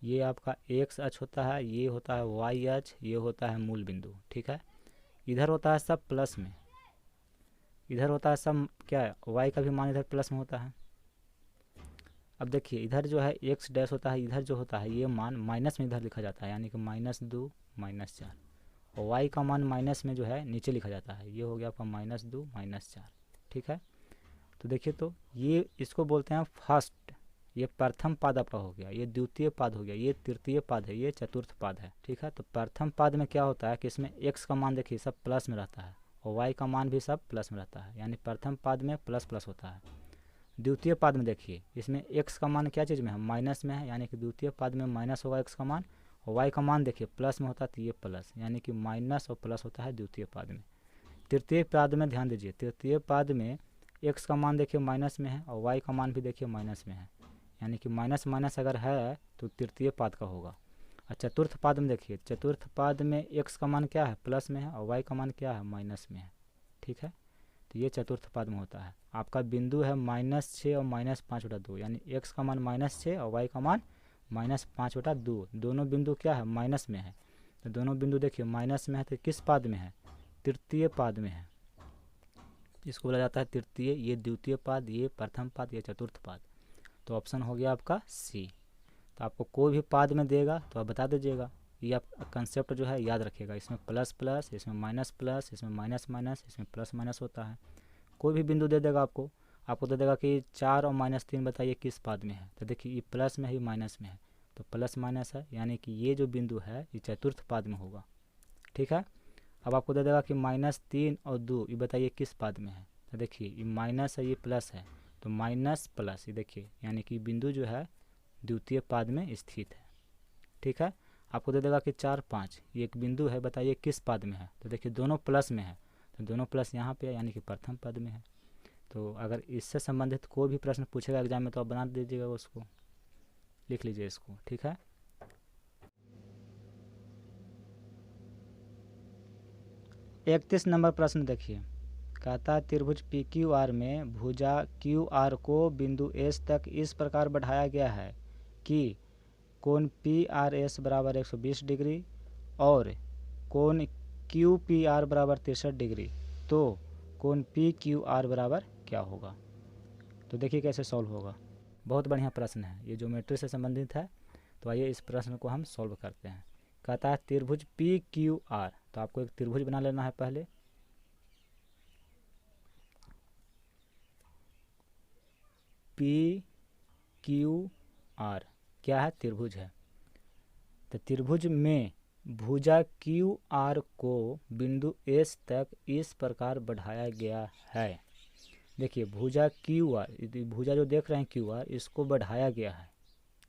ये आपका x अक्ष होता है, ये होता है y अक्ष, ये होता है मूल बिंदु, ठीक है। इधर होता है सब प्लस में, इधर होता है सब क्या है, y का भी मान इधर प्लस में होता है। अब देखिए इधर जो है x डैश होता है, इधर जो होता है ये मान माइनस में इधर लिखा जाता है, यानी कि -2 -4, और y का मान माइनस में जो है नीचे लिखा जाता है, ये हो गया आपका -2 -4, ठीक है। तो देखिए तो ये इसको बोलते हैं फर्स्ट, ये प्रथम पाद आपका हो गया, ये द्वितीय पाद हो गया, ये तृतीय पाद है, ये चतुर्थ पाद है, ठीक है। तो प्रथम पाद में क्या होता है कि इसमें x का मान देखिए सब प्लस में रहता है और y का मान भी सब प्लस में रहता है, यानी प्रथम पाद में प्लस प्लस होता है। द्वितीय पाद में देखिए इसमें x का मान क्या चीज़ में है, माइनस में है, यानी कि द्वितीय पाद में माइनस होगा x का मान, और y का मान देखिए प्लस में होता है, तो ये प्लस, यानी कि माइनस और प्लस होता है द्वितीय पाद में। तृतीय पाद में ध्यान दीजिए, तृतीय पाद में x का मान देखिए माइनस में है और y का मान भी देखिए माइनस में है, यानी कि माइनस माइनस अगर है तो तृतीय पाद का होगा। और चतुर्थ पाद में देखिए, चतुर्थ पाद में x का मान क्या है, प्लस में है, और y का मान क्या है, माइनस में है, ठीक है। तो ये चतुर्थ पद में होता है। आपका बिंदु है -6 और -5/2, यानी x का मान -6 और y का मान -5/2। दोनों बिंदु क्या है, माइनस में है। तो दोनों बिंदु देखिए माइनस में है, तो किस पाद में है, तृतीय पाद में है। इसको बोला जाता है तृतीय, ये द्वितीय पाद, ये प्रथम पाद, ये चतुर्थ पाद। तो ऑप्शन हो गया आपका सी। तो आपको कोई भी पाद में देगा तो आप बता दीजिएगा। ये आप कंसेप्ट जो है याद रखिएगा। इसमें प्लस प्लस, इसमें माइनस प्लस, इसमें माइनस माइनस, इसमें प्लस माइनस होता है। कोई भी बिंदु दे देगा आपको दे देगा कि 4 और -3 बताइए किस पाद में है। तो देखिए ये प्लस में है, माइनस में है, तो प्लस माइनस है, यानी कि ये जो बिंदु है ये चतुर्थ पाद में होगा। ठीक है। अब आपको दे देगा कि -3 और 2, ये बताइए किस पाद में है। तो देखिए ये माइनस है, ये प्लस है, तो माइनस प्लस, ये देखिए यानी कि बिंदु जो है द्वितीय पाद में स्थित है। ठीक है। आपको दे देगा कि 4, 5, ये एक बिंदु है, बताइए किस पाद में है। तो देखिए दोनों प्लस में है, तो दोनों प्लस यहाँ पे है, यानी कि प्रथम पद में है। तो अगर इससे संबंधित कोई भी प्रश्न पूछेगा एग्जाम में तो आप बना दीजिएगा, उसको लिख लीजिए इसको। ठीक है। 31 नंबर प्रश्न देखिए, कहता है त्रिभुज पी क्यू आर में भुजा क्यू आर को बिंदु एस तक इस प्रकार बढ़ाया गया है कि कोण पी आर एस बराबर 120 डिग्री और कोण क्यू पी आर बराबर 63 डिग्री। तो कोण पी क्यू आर बराबर क्या होगा। तो देखिए कैसे सॉल्व होगा। बहुत बढ़िया प्रश्न है, ये ज्योमेट्री से संबंधित है। तो आइए इस प्रश्न को हम सॉल्व करते हैं। कहता है त्रिभुज पी क्यू आर, तो आपको एक त्रिभुज बना लेना है पहले। पी क्यू आर क्या है, त्रिभुज है। तो त्रिभुज में भुजा क्यू आर को बिंदु एस तक इस प्रकार बढ़ाया गया है। देखिए भुजा क्यू आर, भुजा जो देख रहे हैं क्यू आर, इसको बढ़ाया गया है।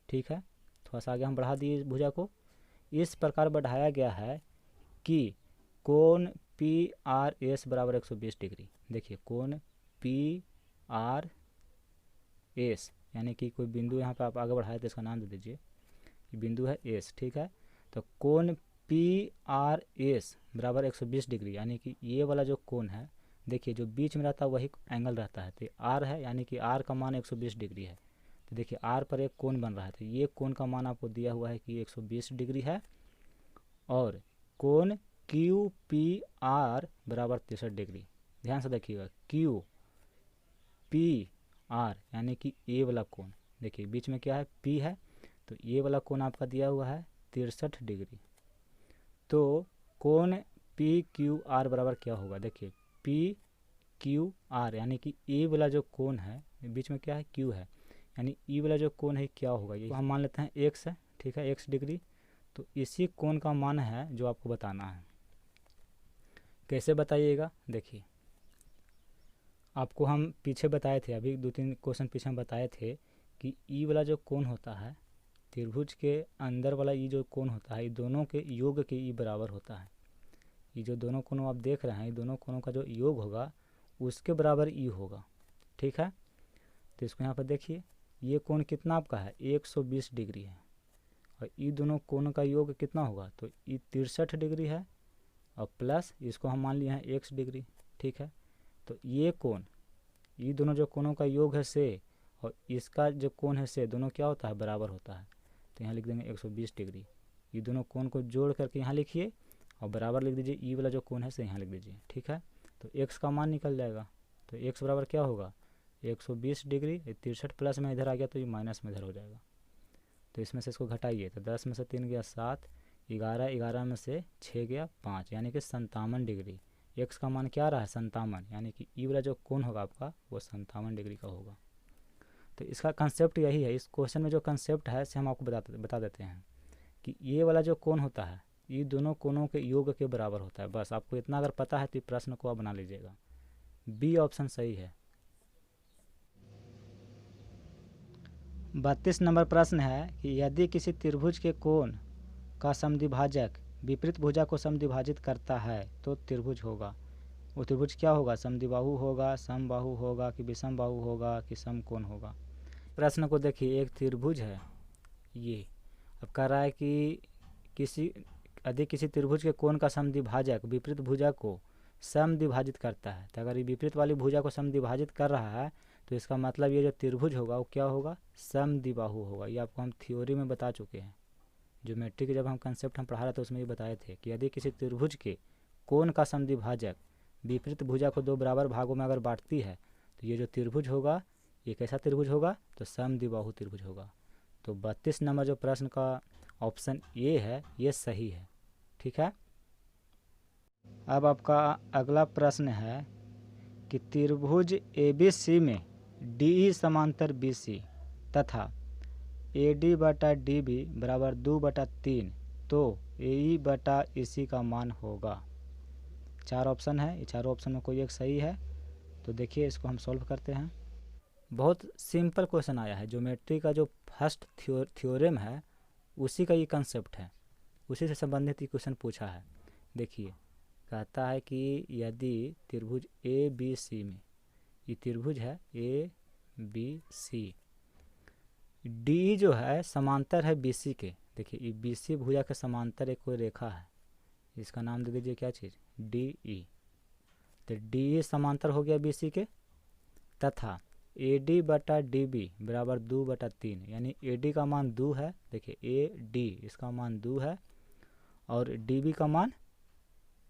ठीक है। थोड़ा सा आगे हम बढ़ा दिए भुजा को। इस प्रकार बढ़ाया गया है कि कोण पी आर एस बराबर 120 डिग्री। देखिए कोण पी आर एस, यानी कि कोई बिंदु यहाँ पे आप आगे बढ़ाए तो इसका नाम दे दीजिए, ये बिंदु है एस। ठीक है। तो कोण पी आर एस बराबर 120 डिग्री, यानी कि ये वाला जो कोण है, देखिए जो बीच में रहता है वही एंगल रहता है। तो आर है, यानी कि आर का मान 120 डिग्री है। तो देखिए आर पर एक कोण बन रहा है, तो ये कोण का मान आपको दिया हुआ है कि 120 डिग्री है। और कोण क्यू पी आर बराबर 63 डिग्री। ध्यान से देखिएगा, क्यू पी आर यानी कि ए वाला कोण, देखिए बीच में क्या है, पी है, तो ये वाला कोण आपका दिया हुआ है 63 डिग्री। तो कोण पी क्यू आर बराबर क्या होगा। देखिए पी क्यू आर यानी कि ए वाला जो कोण है, बीच में क्या है, क्यू है, यानी ई वाला जो कोण है क्या होगा, ये हम मान लेते हैं एक्स है। ठीक है, एक्स डिग्री। तो इसी कोण का मान है जो आपको बताना है। कैसे बताइएगा, देखिए आपको हम पीछे बताए थे, अभी 2-3 क्वेश्चन पीछे हम बताए थे कि ई वाला जो कोण होता है, त्रिभुज के अंदर वाला ये जो कोण होता है, ये दोनों के योग के ई बराबर होता है। ये जो दोनों कोणों आप देख रहे हैं, ये दोनों कोणों का जो योग होगा उसके बराबर ई होगा। ठीक है। तो इसको यहाँ पर देखिए, ये कोण कितना आपका है, 120 डिग्री है, और ये दोनों कोणों का योग कितना होगा, तो ये 63 डिग्री है, और प्लस इसको हम मान लिए हैं x डिग्री। ठीक है। तो ये कोण, ये दोनों जो कोणों का योग है से, और इसका जो कोण है से, दोनों क्या होता है, बराबर होता है। तो यहाँ लिख देंगे 120 डिग्री। ये दोनों कोण को जोड़ करके यहाँ लिखिए और बराबर लिख दीजिए, ई वाला जो कोण है से यहाँ लिख दीजिए। ठीक है। तो x का मान निकल जाएगा। तो x बराबर क्या होगा, 120 डिग्री, 63 प्लस में इधर आ गया तो ये माइनस में इधर हो जाएगा। तो इसमें से इसको घटाइए, तो 10 में से 3 गया 7, 11 में से 6 गया 5, यानी कि 57 डिग्री। x का मान क्या रहा है, 57, यानी कि ई वाला जो कोण होगा आपका वो 57 डिग्री का होगा। तो इसका कंसेप्ट यही है। इस क्वेश्चन में जो कंसेप्ट है इसे हम आपको बता देते हैं कि ये वाला जो कोण होता है ये दोनों कोणों के योग के बराबर होता है। बस आपको इतना अगर पता है तो प्रश्न को आप बना लीजिएगा। बी ऑप्शन सही है। 32 नंबर प्रश्न है कि यदि किसी त्रिभुज के कोण का समद्विभाजक विपरीत भुजा को समद्विभाजित करता है तो त्रिभुज होगा। वो त्रिभुज क्या होगा, समद्विबाहु होगा, समबाहु होगा कि विषम बाहु होगा कि समकोण होगा। प्रश्न को देखिए, एक त्रिभुज है ये, अब कह रहा है कि यदि किसी त्रिभुज के कोण का समद्विभाजक विपरीत भुजा को समद्विभाजित करता है। तो अगर ये विपरीत वाली भुजा को समद्विभाजित कर रहा है तो इसका मतलब ये जो त्रिभुज होगा वो क्या होगा, समद्विबाहु होगा। ये आपको हम थ्योरी में बता चुके हैं, ज्योमेट्री के जब हम कंसेप्ट हम पढ़ा रहे थे उसमें ये बताए थे कि यदि किसी त्रिभुज के कोण का समद्विभाजक विपरीत भुजा को दो बराबर भागों में अगर बांटती है तो ये जो त्रिभुज होगा ये कैसा त्रिभुज होगा, तो समद्विबाहु त्रिभुज होगा। तो 32 नंबर जो प्रश्न का ऑप्शन ए है ये सही है। ठीक है। अब आपका अगला प्रश्न है कि त्रिभुज ABC में DE समांतर BC तथा AD बटा DB बराबर 2/3 तो AE बटा EC का मान होगा। 4 ऑप्शन है, ये चारों ऑप्शन में कोई एक सही है। तो देखिए इसको हम सॉल्व करते हैं। बहुत सिंपल क्वेश्चन आया है, ज्योमेट्री का जो फर्स्ट थ्योरम है उसी का ये कंसेप्ट है, उसी से संबंधित ये क्वेश्चन पूछा है। देखिए कहता है कि यदि त्रिभुज ABC में, ये त्रिभुज है ABC, DE जो है समांतर है BC के। देखिए ये BC भुजा के समांतर एक कोई रेखा है, इसका नाम दे दीजिए क्या चीज़, DE। तो DE समांतर हो गया BC के, तथा AD बटा DB बराबर 2/3, यानी AD का मान 2 है। देखिए AD इसका मान 2 है और DB का मान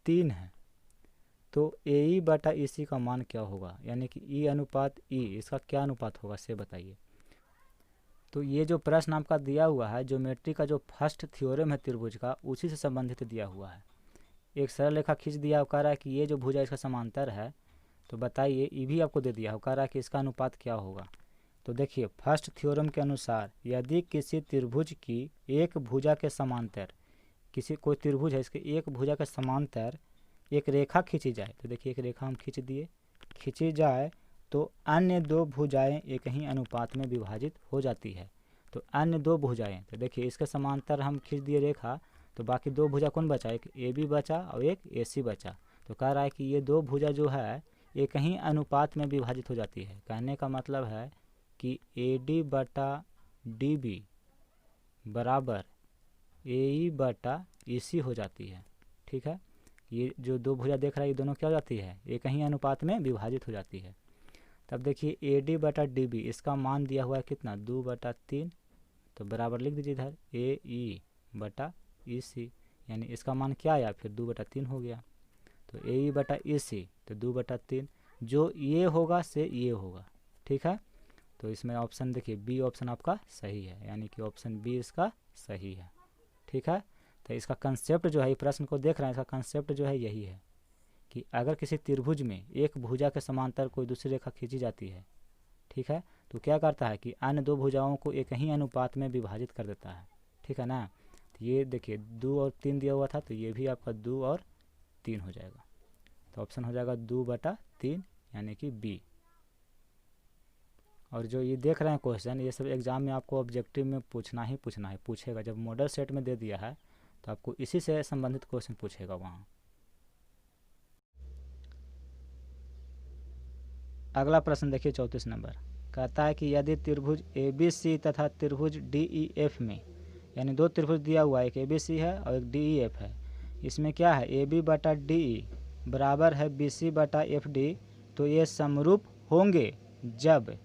3 है। तो AE बटा EC का मान क्या होगा, यानी कि E अनुपात E, इसका क्या अनुपात होगा से बताइए। तो ये जो प्रश्न आपका दिया हुआ है ज्योमेट्री का जो फर्स्ट थ्योरम है त्रिभुज का, उसी से संबंधित दिया हुआ है। एक सरल रेखा खींच दिया और कह रहा है कि ये जो भुजा इसका समांतर है, तो बताइए ये भी आपको दे दिया हो, कह रहा है कि इसका अनुपात क्या होगा। तो देखिए फर्स्ट थ्योरम के अनुसार यदि किसी त्रिभुज की एक भुजा के समांतर, किसी कोई त्रिभुज है इसके एक भुजा के समांतर एक रेखा खींची जाए, तो देखिए एक रेखा हम खींच दिए, खींची जाए तो अन्य दो भुजाएं एक ही अनुपात में विभाजित हो जाती है। तो अन्य दो भुजाएं, तो देखिए इसके समांतर हम खींच दिए रेखा, तो बाकी दो भुजा कौन बचा, एक AB बचा और एक AC बचा। तो कह रहा है कि ये दो भुजा जो है एक ही अनुपात में विभाजित हो जाती है। कहने का मतलब है कि AD बटा DB बराबर AE बटा EC हो जाती है। ठीक है, ये जो दो भुजा देख रहा है ये दोनों क्या हो जाती है, एक ही अनुपात में विभाजित हो जाती है। तब देखिए AD बटा DB इसका मान दिया हुआ है कितना, 2/3, तो बराबर लिख दीजिए इधर AE बटा EC, यानी इसका मान क्या आया फिर 2/3 हो गया। तो AE बटा EC तो 2/3, जो ये होगा से ये होगा। ठीक है, तो इसमें ऑप्शन देखिए बी ऑप्शन आपका सही है, यानी कि ऑप्शन बी इसका सही है। ठीक है, तो इसका कंसेप्ट जो है, ये प्रश्न को देख रहे हैं, इसका कंसेप्ट जो है यही है कि अगर किसी त्रिभुज में एक भुजा के समांतर कोई दूसरी रेखा खींची जाती है, ठीक है, तो क्या करता है कि अन्य दो भुजाओं को एक ही अनुपात में विभाजित कर देता है। ठीक है ना, तो ये देखिए 2 और 3 दिया हुआ था, तो ये भी आपका 2 और 3 हो जाएगा। तो ऑप्शन हो जाएगा 2/3, यानी कि बी। और जो ये देख रहे हैं क्वेश्चन, ये सब एग्जाम में आपको ऑब्जेक्टिव में पूछना ही पूछेगा। जब मॉडल सेट में दे दिया है तो आपको इसी से संबंधित क्वेश्चन पूछेगा वहाँ। अगला प्रश्न देखिए 34 नंबर, कहता है कि यदि त्रिभुज ABC तथा त्रिभुज DEF में, यानी दो त्रिभुज दिया हुआ है, एक ABC है और एक DEF है, इसमें क्या है AB बटा DE बराबर है BC बटा FD, तो ये समरूप होंगे जब,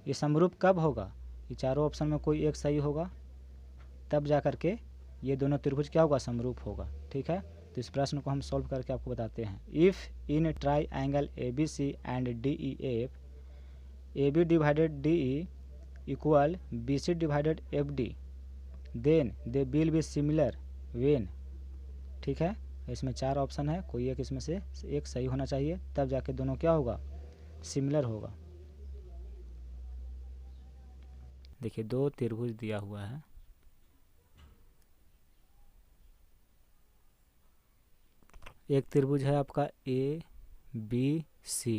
ये समरूप कब होगा, ये चारों ऑप्शन में कोई एक सही होगा, तब जा कर के ये दोनों त्रिभुज क्या होगा, समरूप होगा। ठीक है, तो इस प्रश्न को हम सॉल्व करके आपको बताते हैं। If in triangle ABC and DEF AB divided DE equal BC divided FD then they will be similar when. ठीक है, इसमें 4 ऑप्शन है, कोई एक इसमें से एक सही होना चाहिए, तब जाके दोनों क्या होगा, सिमिलर होगा। देखिए दो त्रिभुज दिया हुआ है, एक त्रिभुज है आपका ABC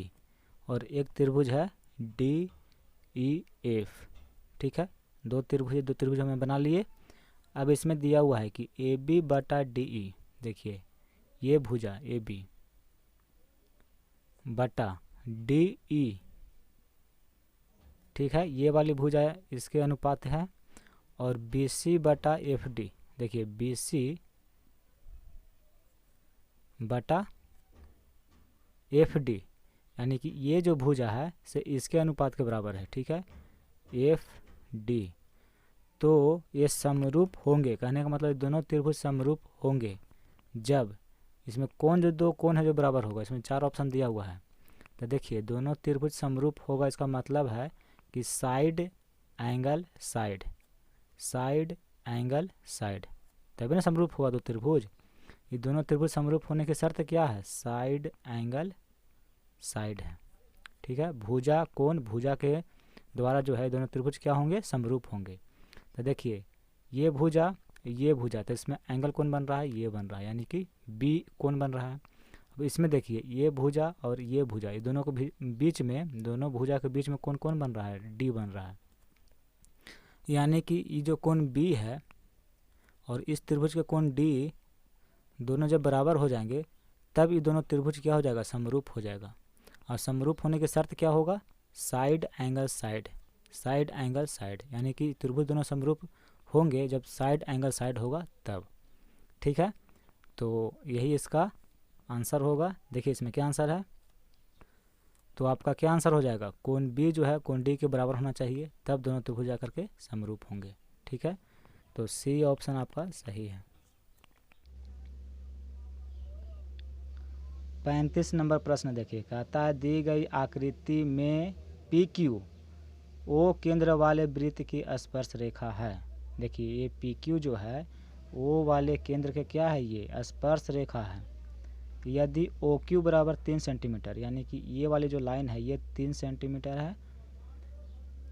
और एक त्रिभुज है DEF। ठीक है, दो त्रिभुज हमें बना लिए। अब इसमें दिया हुआ है कि AB बटा DE, देखिए ये भुजा AB बटा DE, ठीक है, ये वाली भुजा इसके अनुपात है, और BC बटा FD, देखिए BC बटा एफ डी, यानी कि ये जो भुजा है से इसके अनुपात के बराबर है, ठीक है, एफ डी। तो ये समरूप होंगे, कहने का मतलब दोनों त्रिभुज समरूप होंगे जब इसमें कौन जो दो कोण है जो बराबर होगा। इसमें 4 ऑप्शन दिया हुआ है, तो देखिए दोनों त्रिभुज समरूप होगा, इसका मतलब है कि side angle side, side angle side, तभी ना समरूप होगा दो त्रिभुज। ये दोनों त्रिभुज समरूप होने की शर्त क्या है, साइड एंगल साइड है, ठीक है। भुजा कोण भुजा के द्वारा जो है दोनों त्रिभुज क्या होंगे, समरूप होंगे। तो देखिए ये भुजा तो इसमें एंगल कौन बन रहा है, ये बन रहा है, यानी कि बी कोण बन रहा है। अब इसमें देखिए ये भुजा और ये भुजा, ये दोनों को बीच में, दोनों भुजा के बीच में कौन कौन बन रहा है, डी बन रहा है, यानी कि ये जो कोण बी है और इस त्रिभुज के कोण डी दोनों जब बराबर हो जाएंगे तब ये दोनों त्रिभुज क्या हो जाएगा, समरूप हो जाएगा। और समरूप होने की शर्त क्या होगा, side angle side, side angle side, यानी कि त्रिभुज दोनों समरूप होंगे जब साइड एंगल साइड होगा तब, ठीक है। तो यही इसका आंसर होगा। देखिए इसमें क्या आंसर है, तो आपका क्या आंसर हो जाएगा, कोण बी जो है कोण डी के बराबर होना चाहिए, तब दोनों त्रिभुज आकर के समरूप होंगे, ठीक है। तो सी ऑप्शन आपका सही है। 35 नंबर प्रश्न देखिए, कहता है दी गई आकृति में पी क्यू ओ केंद्र वाले वृत्त की स्पर्श रेखा है। देखिए ये पी क्यू जो है ओ वाले केंद्र के क्या है, ये स्पर्श रेखा है। यदि ओ क्यू बराबर 3 सेंटीमीटर, यानी कि ये वाली जो लाइन है ये 3 सेंटीमीटर है,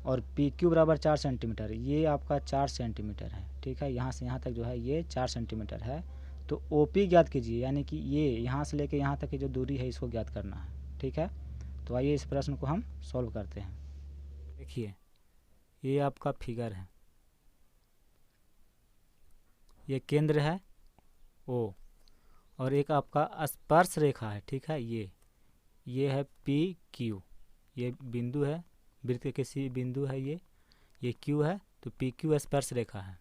और पी क्यू बराबर 4 सेंटीमीटर, ये आपका 4 सेंटीमीटर है, ठीक है। यहाँ से यहाँ तक जो है ये 4 सेंटीमीटर है। तो ओ पी ज्ञात कीजिए, यानी कि ये यहाँ से लेके यहाँ तक की जो दूरी है इसको ज्ञात करना है, ठीक है। तो आइए इस प्रश्न को हम सॉल्व करते हैं। देखिए ये आपका फिगर है, ये केंद्र है ओ, और एक आपका स्पर्श रेखा है, ठीक है। ये है पी क्यू, ये बिंदु है, वृत्त के किसी बिंदु है ये क्यू है, तो पी क्यू स्पर्श रेखा है।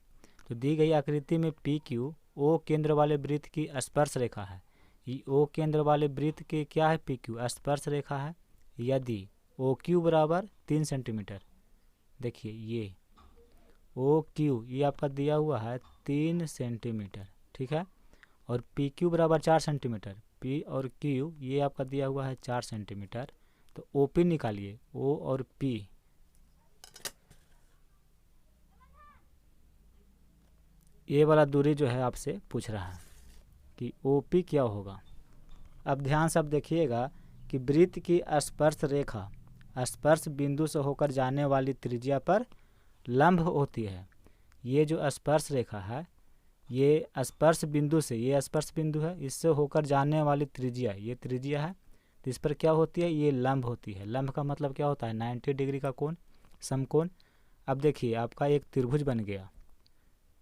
तो दी गई आकृति में पी क्यू ओ केंद्र वाले वृत्त की स्पर्श रेखा है। ये ओ केंद्र वाले वृत्त के क्या है, पी क्यू स्पर्श रेखा है। यदि ओ क्यू बराबर 3 सेंटीमीटर, देखिए ये ओ क्यू ये आपका दिया हुआ है 3 सेंटीमीटर, ठीक है, और पी क्यू बराबर 4 सेंटीमीटर, पी और क्यू ये आपका दिया हुआ है 4 सेंटीमीटर। तो ओ पी निकालिए, ओ और पी, ये वाला दूरी जो है आपसे पूछ रहा है कि ओ पी क्या होगा। अब ध्यान से अब देखिएगा कि वृत्त की स्पर्श रेखा स्पर्श बिंदु से होकर जाने वाली त्रिज्या पर लंब होती है। ये जो स्पर्श रेखा है ये स्पर्श बिंदु से, ये स्पर्श बिंदु है, इससे होकर जाने वाली त्रिज्या, ये त्रिज्या है, तो इस पर क्या होती है, ये लंब होती है। लंब का मतलब क्या होता है, 90 डिग्री का कोण, समकोण। अब देखिए आपका एक त्रिभुज बन गया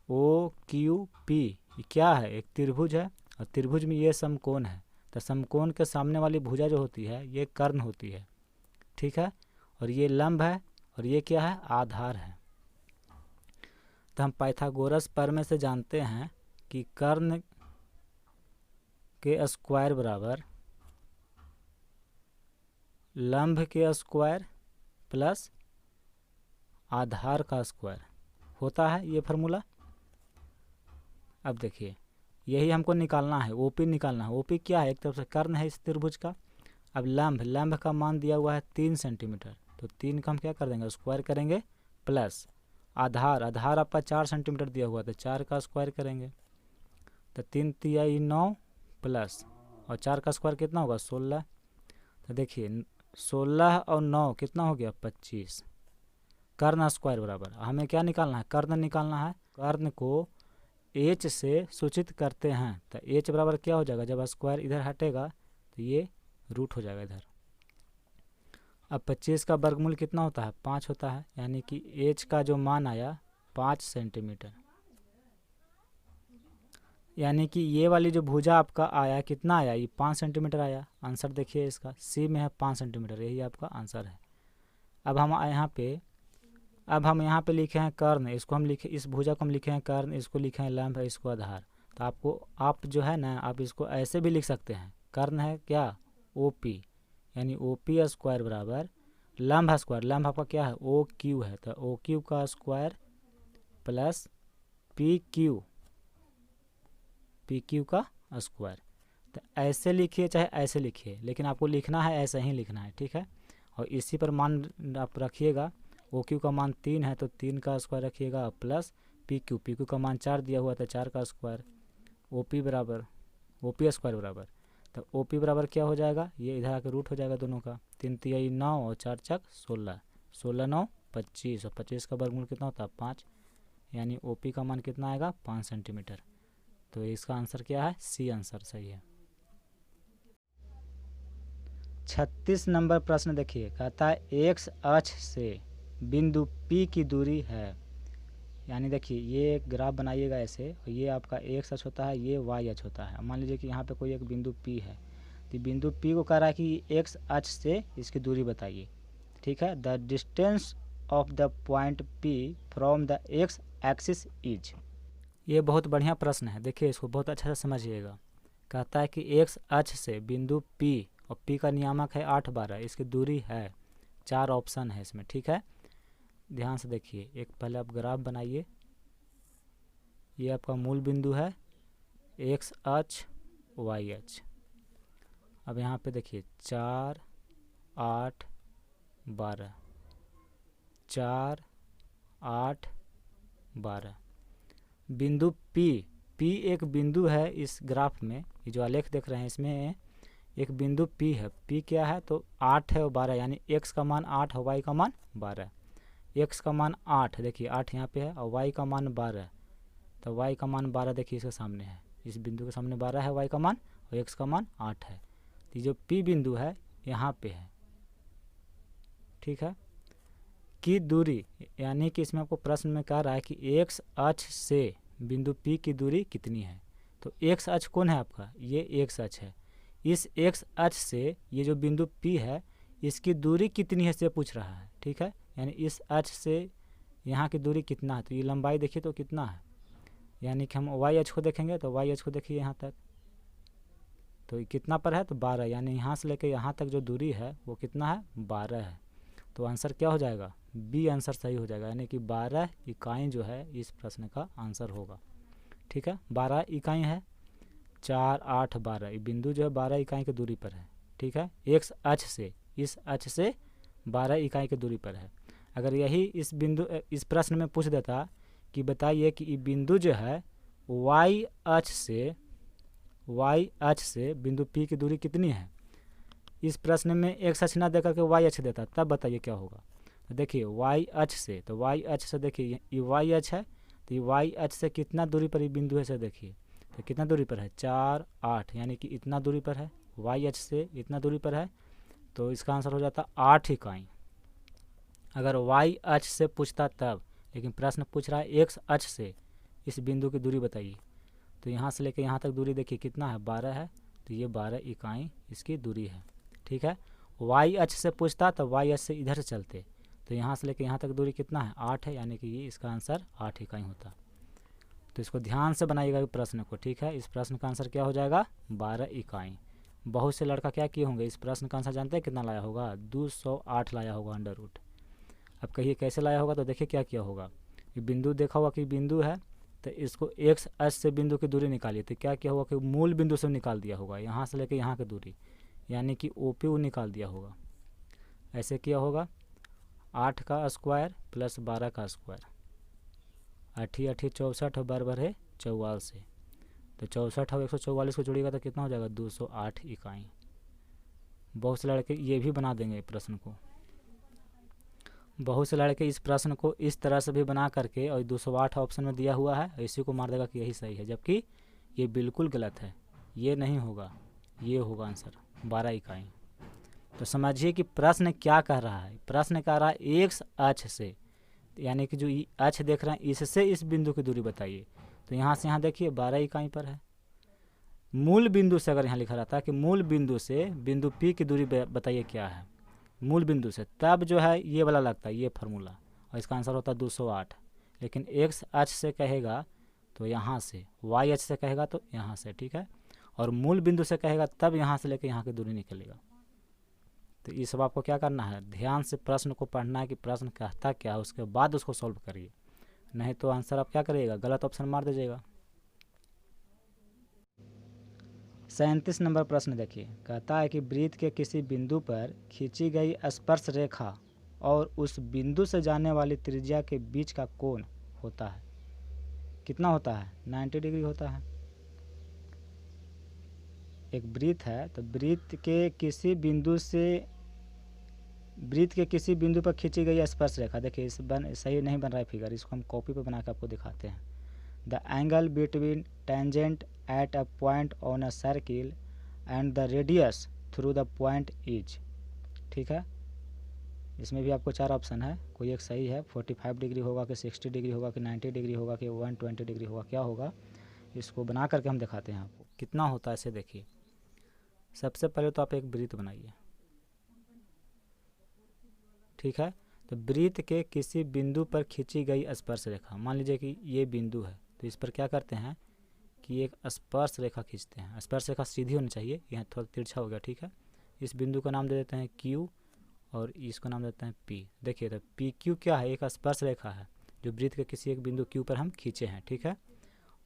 ओ क्यू पी, ये क्या है, एक त्रिभुज है, और त्रिभुज में ये समकोण है, तो समकोण के सामने वाली भुजा जो होती है ये कर्ण होती है, ठीक है, और ये लंब है, और ये क्या है, आधार है। तो हम पाइथागोरस प्रमेय से जानते हैं कि कर्ण के स्क्वायर बराबर लंब के स्क्वायर प्लस आधार का स्क्वायर होता है, ये फार्मूला। अब देखिए यही हमको निकालना है, ओपी निकालना है। ओपी क्या है, एक तरफ से कर्ण है इस त्रिभुज का। अब लंब का मान दिया हुआ है 3 सेंटीमीटर, तो 3 का हम क्या कर देंगे, स्क्वायर करेंगे, प्लस आधार आपका 4 सेंटीमीटर दिया हुआ था, 4 का स्क्वायर करेंगे, तो 3 तिया 9 प्लस, और 4 का स्क्वायर कितना होगा, 16। तो देखिए 16 और 9 कितना हो गया, 25। कर्ण स्क्वायर बराबर हमें क्या निकालना है, कर्ण निकालना है। कर्ण को एच से सूचित करते हैं, तो एच बराबर क्या हो जाएगा, जब स्क्वायर इधर हटेगा तो ये रूट हो जाएगा इधर। अब 25 का वर्गमूल कितना होता है, 5 होता है, यानी कि एच का जो मान आया 5 सेंटीमीटर, यानी कि ये वाली जो भुजा आपका आया कितना आया, ये 5 सेंटीमीटर आया। आंसर देखिए इसका सी में है 5 सेंटीमीटर, यही आपका आंसर है। अब हम यहाँ पे लिखे हैं कर्ण, इसको हम लिखे, इस भुजा को हम लिखे हैं कर्ण, इसको लिखे हैं लंब, इसको आधार। तो आप जो है ना, आप इसको ऐसे भी लिख सकते हैं, कर्ण है क्या, ओ पी, यानी ओ पी स्क्वायर बराबर लंब स्क्वायर, लंब आपका क्या है ओ क्यू है, तो ओ क्यू का स्क्वायर प्लस पी क्यू का स्क्वायर। तो ऐसे लिखिए चाहे ऐसे लिखिए, लेकिन आपको लिखना है ऐसे ही लिखना है, ठीक है। और इसी पर मान आप रखिएगा, ओ क्यू का मान 3 है तो 3 का स्क्वायर रखिएगा प्लस पी क्यू का मान 4 दिया हुआ था 4 का स्क्वायर, ओ पी स्क्वायर बराबर, तो ओ पी बराबर क्या हो जाएगा, ये इधर आकर रूट हो जाएगा दोनों का, 3 तिहाई 9 और 4 चक 16, 16 9 25 और 25 का वर्गमूल कितना होता है 5, यानी ओ पी का मान कितना आएगा 5 सेंटीमीटर। तो इसका आंसर क्या है, सी आंसर सही है। 36 नंबर प्रश्न देखिए, कहता है एक्स अक्ष से बिंदु P की दूरी है, यानी देखिए ये एक ग्राफ बनाइएगा ऐसे, और ये आपका एक्स अक्ष होता है, ये वाई अक्ष होता है। मान लीजिए कि यहाँ पे कोई एक बिंदु P है, तो बिंदु P को कह रहा है कि एक्स अक्ष से इसकी दूरी बताइए, ठीक है। The distance of the point P from the x axis is. ये बहुत बढ़िया प्रश्न है, देखिए इसको बहुत अच्छा से समझिएगा। कहता है कि एक्स अक्ष से बिंदु P, और P का नियामक है 8 12, इसकी दूरी है 4 ऑप्शन है इसमें, ठीक है। ध्यान से देखिए, एक पहले आप ग्राफ बनाइए, ये आपका मूल बिंदु है एक्स अक्ष वाई अक्ष। अब यहाँ पे देखिए 4 8 12, 4 8 12, बिंदु P एक बिंदु है इस ग्राफ में, ये जो आलेख देख रहे हैं इसमें एक बिंदु P है, P क्या है तो 8 है और 12, यानी x का मान 8 और y का मान 12। x का मान 8, देखिए 8 यहाँ पे है, और y का मान 12, तो y का मान 12 देखिए इसके सामने है, इस बिंदु के सामने 12 है y का मान, और x का मान 8 है। तो जो P बिंदु है यहाँ पे है, ठीक है, की दूरी, यानी कि इसमें आपको प्रश्न में कह रहा है कि x अक्ष से बिंदु P की दूरी कितनी है। तो x अक्ष कौन है आपका, ये x अक्ष है, इस x अक्ष से ये जो बिंदु P है इसकी दूरी कितनी है से पूछ रहा है, ठीक है। यानी इस अक्ष से यहाँ की दूरी कितना है, तो ये लंबाई देखिए तो कितना है, यानी कि हम y अक्ष को देखेंगे तो y अक्ष को देखिए यहाँ तक, तो कितना पर है तो 12, यानी यहाँ से लेकर यहाँ तक जो दूरी है वो कितना है 12 है। तो आंसर क्या हो जाएगा, बी आंसर सही हो जाएगा, यानी कि 12 इकाई जो है इस प्रश्न का आंसर होगा, ठीक है। 12 इकाई है, 4 8 12, ये बिंदु जो है 12 इकाई की दूरी पर है, ठीक है। एक्स अक्ष से, इस अक्ष से 12 इकाई की दूरी पर है। अगर यही इस प्रश्न में पूछ देता कि बताइए कि ये बिंदु जो है y अक्ष से बिंदु P की दूरी कितनी है, इस प्रश्न में एक्स अक्ष ना देकर के y अक्ष देता, तब बताइए क्या होगा। तो देखिए y अक्ष से, तो y अक्ष से देखिए ये y अक्ष है, तो ये y अक्ष से कितना दूरी पर ये बिंदु है से देखिए, तो कितना दूरी पर है 4 8, यानी कि इतना दूरी पर है, y अक्ष से इतना दूरी पर है, तो इसका आंसर हो जाता 8 इकाई। अगर y अक्ष से पूछता तब, लेकिन प्रश्न पूछ रहा है x अक्ष से इस बिंदु की दूरी बताइए, तो यहाँ से लेकर यहाँ तक दूरी देखिए कितना है 12 है, तो ये 12 इकाई इसकी दूरी है, ठीक है। y अक्ष से पूछता तो y अक्ष से इधर से चलते, तो यहाँ से लेकर यहाँ तक दूरी कितना है 8 है, यानी कि ये इसका आंसर 8 इकाई होता। तो इसको ध्यान से बनाइएगा प्रश्न को, ठीक है। इस प्रश्न का आंसर क्या हो जाएगा 12 इकाई। बहुत से लड़का क्या किए होंगे, इस प्रश्न का आंसर जानते हैं कितना लाया होगा, 208 लाया होगा अंडर रूट। अब कहिए कैसे लाया होगा, तो देखिए क्या किया होगा, ये बिंदु देखा हुआ कि बिंदु है, तो इसको एक्स अक्ष से बिंदु की दूरी निकालिए, तो क्या किया होगा कि मूल बिंदु से निकाल दिया होगा, यहाँ से लेकर यहाँ की दूरी, यानी कि OP निकाल दिया होगा। ऐसे किया होगा 8 का स्क्वायर प्लस 12 का स्क्वायर, 8 8 64 और बराबर है 44, तो 64 और 144 को जोड़िएगा तो कितना हो जाएगा 208 इकाई। बहुत से लड़के ये भी बना देंगे प्रश्न को, बहुत से लड़के इस प्रश्न को इस तरह से भी बना करके, और 208 ऑप्शन में दिया हुआ है इसी को मार देगा कि यही सही है, जबकि ये बिल्कुल गलत है, ये नहीं होगा, ये होगा आंसर 12 इकाई। तो समझिए कि प्रश्न क्या कह रहा है, प्रश्न कह रहा है एक्स अक्ष से, यानी कि जो अक्ष देख रहे हैं इससे इस बिंदु की दूरी बताइए, तो यहाँ से यहाँ देखिए 12 इकाई पर है। मूल बिंदु से अगर यहाँ लिखा रहता कि मूल बिंदु से बिंदु P की दूरी बताइए क्या है, मूल बिंदु से, तब जो है ये वाला लगता है ये फार्मूला, और इसका आंसर होता है 208। लेकिन एक्स अक्ष से कहेगा तो यहाँ से, y अक्ष से कहेगा तो यहाँ से, ठीक है, और मूल बिंदु से कहेगा तब यहाँ से लेकर यहाँ की दूरी निकलेगा, तो ये सब आपको क्या करना है, ध्यान से प्रश्न को पढ़ना है कि प्रश्न कहता क्या है, उसके बाद उसको सॉल्व करिए, नहीं तो आंसर आप क्या करिएगा, गलत ऑप्शन मार दीजिएगा। 37 नंबर प्रश्न देखिए, कहता है कि वृत्त के किसी बिंदु पर खींची गई स्पर्श रेखा और उस बिंदु से जाने वाली त्रिज्या के बीच का कोण होता है, कितना होता है, 90 डिग्री होता है। एक वृत्त है, तो वृत्त के किसी बिंदु पर खींची गई स्पर्श रेखा, देखिए सही नहीं बन रहा है फिगर, इसको हम कॉपी पे बना के आपको दिखाते हैं। The angle between tangent at a point on a circle and the radius through the point is, ठीक है। इसमें भी आपको 4 ऑप्शन है, कोई एक सही है, 45 डिग्री होगा कि 60 डिग्री होगा कि 90 डिग्री होगा कि 120 डिग्री होगा, क्या होगा, इसको बना करके हम दिखाते हैं आपको कितना होता है। इसे देखिए, सबसे पहले तो आप एक वृत्त बनाइए, ठीक है। तो वृत्त के किसी बिंदु पर खींची गई स्पर्श रेखा, मान लीजिए कि ये बिंदु है, तो इस पर क्या करते हैं कि एक स्पर्श रेखा खींचते हैं। स्पर्श रेखा सीधी होनी चाहिए, यहाँ थोड़ा तिरछा हो गया, ठीक है। इस बिंदु का नाम दे देते हैं Q और इसको नाम देते हैं P। देखिए, तो PQ क्या है, एक स्पर्श रेखा है जो वृत्त के किसी एक बिंदु Q पर हम खींचे हैं, ठीक है।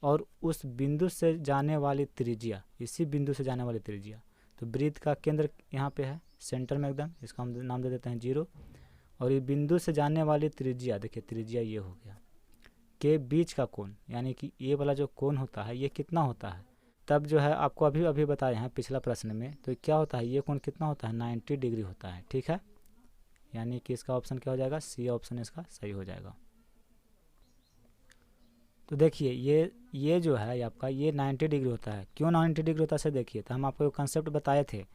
और उस बिंदु से जाने वाली त्रिज्या, इसी बिंदु से जाने वाली त्रिज्या, तो वृत्त का केंद्र यहाँ पे है सेंटर में एकदम, इसका हम नाम दे देते हैं 0। और ये बिंदु से जाने वाली त्रिज्या, देखिए त्रिज्या ये हो गया, के बीच का कोण, यानी कि ये वाला जो कोण होता है ये कितना होता है, तब जो है आपको अभी बताए हैं पिछला प्रश्न में, तो क्या होता है, ये कोण कितना होता है, 90 डिग्री होता है, ठीक है। यानी कि इसका ऑप्शन क्या हो जाएगा, सी ऑप्शन इसका सही हो जाएगा। तो देखिए ये जो है आपका, ये 90 डिग्री होता है। क्यों 90 डिग्री होता है, से देखिए, तो हम आपको कंसेप्ट बताए थे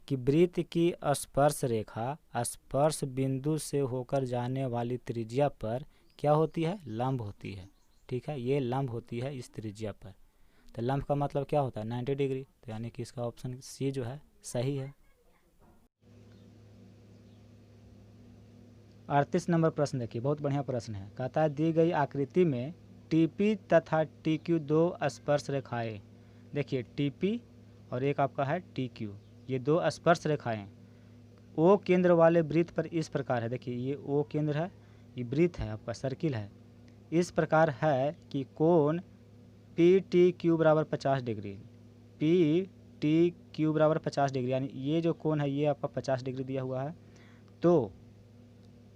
कि वृत्त की स्पर्श रेखा स्पर्श बिंदु से होकर जाने वाली त्रिज्या पर क्या होती है, लंब होती है, ठीक है। ये लंब होती है इस त्रिज्या पर, तो लंब का मतलब क्या होता है, 90 डिग्री, तो यानी कि इसका ऑप्शन सी जो है सही है। 38 नंबर प्रश्न देखिए, बहुत बढ़िया प्रश्न है। कहता है दी गई आकृति में TP तथा TQ दो स्पर्श रेखाएं, देखिए TP और एक आपका है TQ, ये दो स्पर्श रेखाएं O केंद्र वाले वृत्त पर इस प्रकार है, देखिए ये O केंद्र है, ये वृत्त है आपका, सर्किल है, इस प्रकार है कि कोण PTQ बराबर 50 डिग्री, PTQ बराबर 50 डिग्री, यानी ये जो कोण है ये आपका 50 डिग्री दिया हुआ है। तो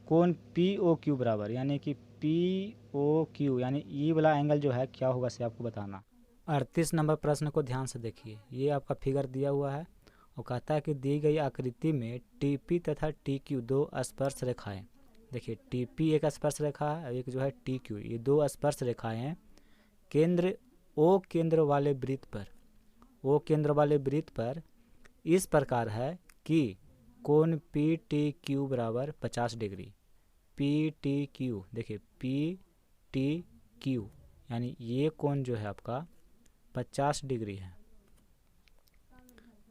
कोण POQ बराबर, यानी कि POQ यानी ई वाला एंगल जो है क्या होगा, से आपको बताना। 38 नंबर प्रश्न को ध्यान से देखिए, ये आपका फिगर दिया हुआ है और कहता है कि दी गई आकृति में TP तथा TQ दो स्पर्श रेखाएं, देखिए TP एक स्पर्श रेखा है, एक जो है TQ, ये दो स्पर्श रेखाएं हैं केंद्र O केंद्र वाले वृत्त पर इस प्रकार है कि कोण PTQ बराबर 50 डिग्री, PTQ देखिए PTQ यानी ये कोण जो है आपका 50 डिग्री है।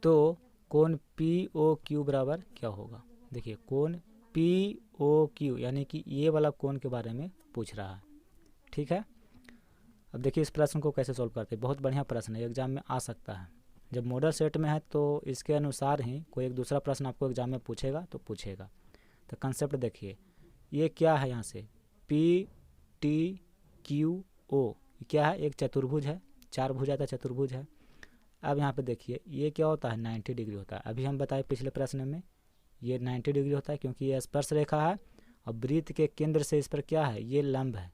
तो कोण POQ बराबर क्या होगा, देखिए कोण POQ यानी कि ये वाला कोण के बारे में पूछ रहा है, ठीक है। अब देखिए इस प्रश्न को कैसे सॉल्व करते हैं, बहुत बढ़िया प्रश्न है, एग्जाम में आ सकता है। जब मॉडल सेट में है तो इसके अनुसार ही कोई एक दूसरा प्रश्न आपको एग्जाम में पूछेगा तो पूछेगा। तो कंसेप्ट देखिए, ये क्या है, यहाँ से PTQO क्या है, एक चतुर्भुज है, 4 भुजा का चतुर्भुज है। अब यहाँ पे देखिए ये क्या होता है, 90 डिग्री होता है। अभी हम बताए पिछले प्रश्न में ये 90 डिग्री होता है क्योंकि ये स्पर्श रेखा है और वृत्त के केंद्र से इस पर क्या है, ये लंब है।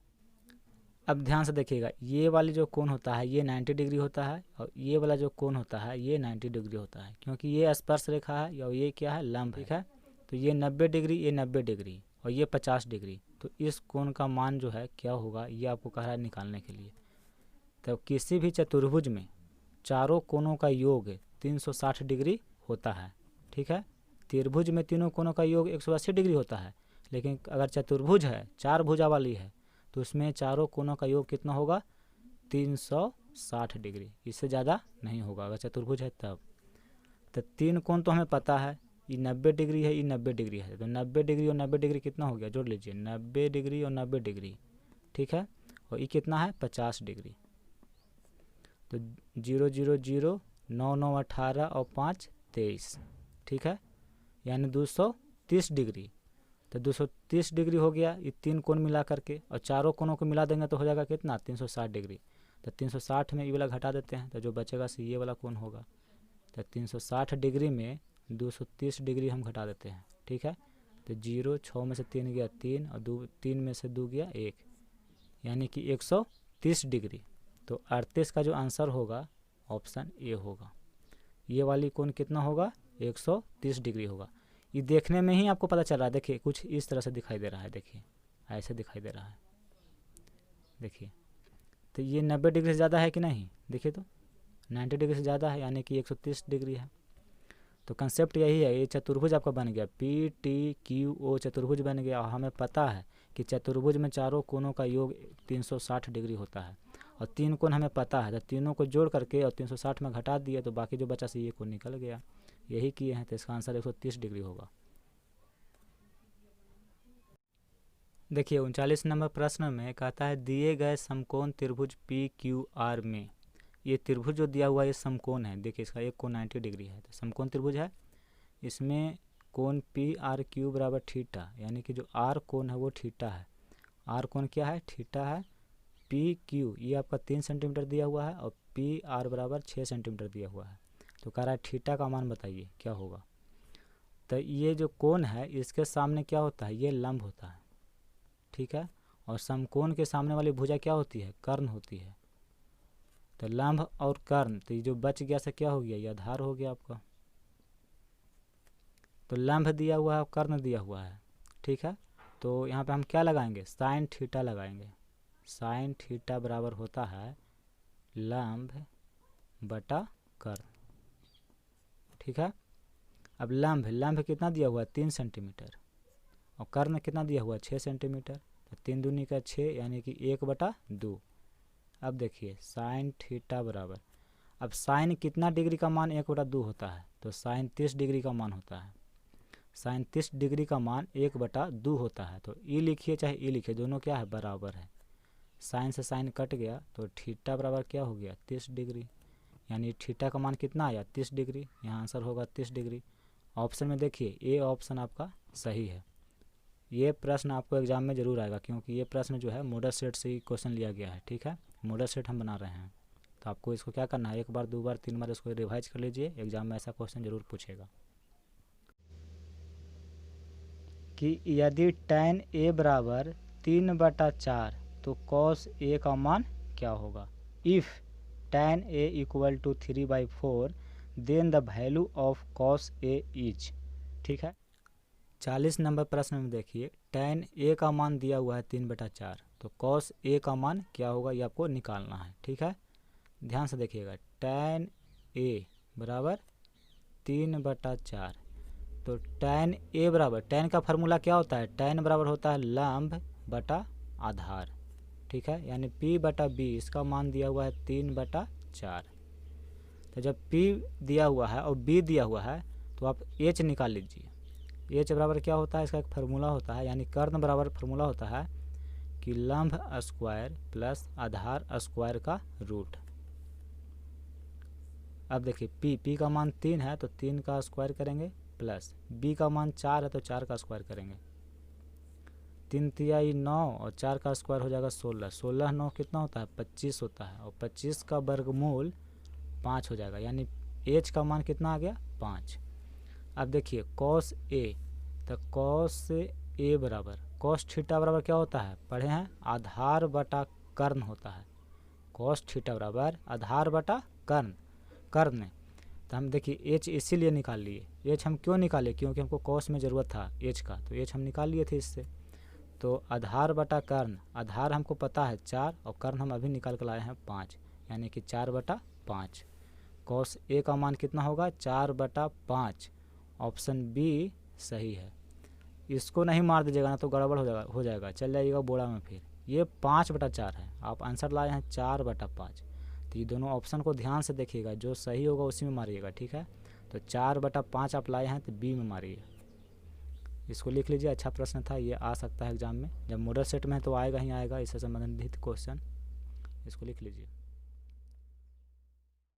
अब ध्यान से देखिएगा, ये वाली जो कोण होता है ये 90 डिग्री होता है और ये वाला जो कोण होता है ये 90 डिग्री होता है, क्योंकि ये स्पर्श रेखा है और ये क्या है, लंब, ठीक है। तो ये 90 डिग्री, ये 90 डिग्री और ये 50 डिग्री, तो इस कोण का मान जो है क्या होगा, ये आपको कह रहा है निकालने के लिए। तो किसी भी चतुर्भुज में चारों कोणों का योग 360 डिग्री होता है, ठीक है। त्रिभुज में तीनों कोणों का योग 180 डिग्री होता है, लेकिन अगर चतुर्भुज है, 4 भुजा वाली है, तो उसमें चारों कोणों का योग कितना होगा, 360 डिग्री, इससे ज़्यादा नहीं होगा अगर चतुर्भुज है तब। तो 3 कोण तो हमें पता है, ये 90 डिग्री है, ये 90 डिग्री है, तो 90 डिग्री और 90 डिग्री कितना हो गया, जोड़ लीजिए, 90 डिग्री और 90 डिग्री, ठीक है। और ये कितना है, 50 डिग्री। तो 0 0 0 9 9 18 और 5 23, ठीक है। यानी 230 डिग्री। तो 230 डिग्री हो गया ये 3 कोण मिला करके, और चारों कोणों को मिला देंगे तो हो जाएगा कितना 360 डिग्री। तो 360 में ये वाला घटा देते हैं तो जो बचेगा से ये वाला कोण होगा। तो 360 डिग्री में 230 डिग्री हम घटा देते हैं, ठीक है। तो 0, 6 में से 3 गया 3, और 3 में से 2 गया 1, यानी कि 130 डिग्री। तो 38 का जो आंसर होगा ऑप्शन ए होगा। ये वाली कोण कितना होगा 130 डिग्री होगा। ये देखने में ही आपको पता चल रहा है, देखिए कुछ इस तरह से दिखाई दे रहा है, देखिए ऐसे दिखाई दे रहा है, देखिए। तो ये 90 डिग्री से ज़्यादा है कि नहीं, देखिए तो 90 डिग्री से ज़्यादा है, यानी कि 130 डिग्री है। तो कंसेप्ट यही है, ये चतुर्भुज आपका बन गया, PTQO चतुर्भुज बन गया। और हमें पता है कि चतुर्भुज में चारों कोणों का योग 360 डिग्री होता है, और 3 कोण हमें पता है, तो तीनों को जोड़ करके और 360 में घटा दिया तो बाकी जो बचा से ये कोण निकल गया। यही किए हैं, तो इसका आंसर 130 डिग्री होगा। देखिए 39 नंबर प्रश्न में कहता है दिए गए समकोण त्रिभुज PQR में, ये त्रिभुज जो दिया हुआ है ये समकोण है। देखिए इसका एक कोण 90 डिग्री है, तो समकोण त्रिभुज है। इसमें कोण PRQ बराबर थीटा, यानी कि जो R कोण है वो थीटा है। R कोण क्या है, थीटा है। PQ ये आपका 3 सेंटीमीटर दिया हुआ है, और PR बराबर 6 सेंटीमीटर दिया हुआ है। तो कह रहा है थीटा का मान बताइए क्या होगा। तो ये जो कोण है इसके सामने क्या होता है, ये लंब होता है, ठीक है। और समकोण के सामने वाली भुजा क्या होती है, कर्ण होती है। तो लंब और कर्ण, तो ये जो बच गया से क्या हो गया, ये आधार हो गया आपका। तो लंब दिया हुआ है और कर्ण दिया हुआ है, ठीक है। तो यहाँ पे हम क्या लगाएंगे, साइन थीटा लगाएंगे। साइन थीटा बराबर होता है लंब बटा कर्ण, ठीक है। अब लंब कितना दिया हुआ है 3 सेंटीमीटर, और कर्ण कितना दिया हुआ है 6 सेंटीमीटर। तो 3 दूनी का 6, यानी कि 1/2। अब देखिए साइन थीटा बराबर, अब साइन कितना डिग्री का मान 1/2 होता है, तो साइन 30 डिग्री का मान होता है। साइन 30 डिग्री का मान 1/2 होता है। तो ई लिखिए चाहे ई लिखिए, दोनों क्या है, बराबर है। साइन से साइन कट गया तो थीटा बराबर क्या हो गया 30 डिग्री, यानी थीटा का मान कितना आया 30 डिग्री। यहाँ आंसर होगा 30 डिग्री। ऑप्शन में देखिए ए ऑप्शन आपका सही है। ये प्रश्न आपको एग्जाम में ज़रूर आएगा, क्योंकि ये प्रश्न जो है मॉडल सेट से ही क्वेश्चन लिया गया है, ठीक है। मॉडल सेट हम बना रहे हैं, तो आपको इसको क्या करना है, 1 बार 2 बार 3 बार इसको रिवाइज कर लीजिए, एग्जाम में ऐसा क्वेश्चन ज़रूर पूछेगा। कि यदि tan A बराबर 3/4 तो cos A का मान क्या होगा। If tan A equal to 3/4 then the value of cos A is, ठीक है। 40 नंबर प्रश्न में देखिए tan A का मान दिया हुआ है 3/4, तो cos A का मान क्या होगा ये आपको निकालना है, ठीक है। ध्यान से देखिएगा, tan A बराबर 3/4, तो tan A बराबर, tan का फार्मूला क्या होता है, tan बराबर होता है लंब बटा आधार, ठीक है। यानी P/B इसका मान दिया हुआ है 3/4। तो जब P दिया हुआ है और B दिया हुआ है तो आप H निकाल लीजिए। H बराबर क्या होता है, इसका एक फार्मूला होता है, यानी कर्ण बराबर फार्मूला होता है कि लंब स्क्वायर प्लस आधार स्क्वायर का रूट। अब देखिए P का मान 3 है तो 3 का स्क्वायर करेंगे, प्लस B का मान 4 है तो 4 का स्क्वायर करेंगे। 3 तिहाई 9 और 4 का स्क्वायर हो जाएगा 16। 16 9 कितना होता है 25 होता है, और 25 का वर्गमूल 5 हो जाएगा, यानी H का मान कितना आ गया 5। अब देखिए cos A, तो cos A बराबर cos थीटा बराबर क्या होता है, पढ़े हैं, आधार बटा कर्ण होता है। cos थीटा बराबर आधार बटा कर्ण। तो हम देखिए H इसीलिए निकाल लिए। H हम क्यों निकाले, क्योंकि हमको cos में ज़रूरत था H का, तो H हम निकाल लिए थे इससे। तो आधार बटा कर्ण, आधार हमको पता है 4 और कर्ण हम अभी निकाल कर लाए हैं 5, यानी कि 4/5। cos A का मान कितना होगा 4/5। ऑप्शन बी सही है। इसको नहीं मार दीजिएगा ना तो गड़बड़ हो जाएगा, चल जाइएगा बोड़ा में। फिर ये 5/4 है, आप आंसर लाए हैं 4/5। तो ये दोनों ऑप्शन को ध्यान से देखिएगा, जो सही होगा उसी में मारिएगा, ठीक है। तो 4/5 आप लाए हैं तो बी में मारिए। इसको लिख लीजिए, अच्छा प्रश्न था, ये आ सकता है एग्जाम में। जब मॉडल सेट में है तो आएगा ही आएगा इससे संबंधित क्वेश्चन, इसको लिख लीजिए।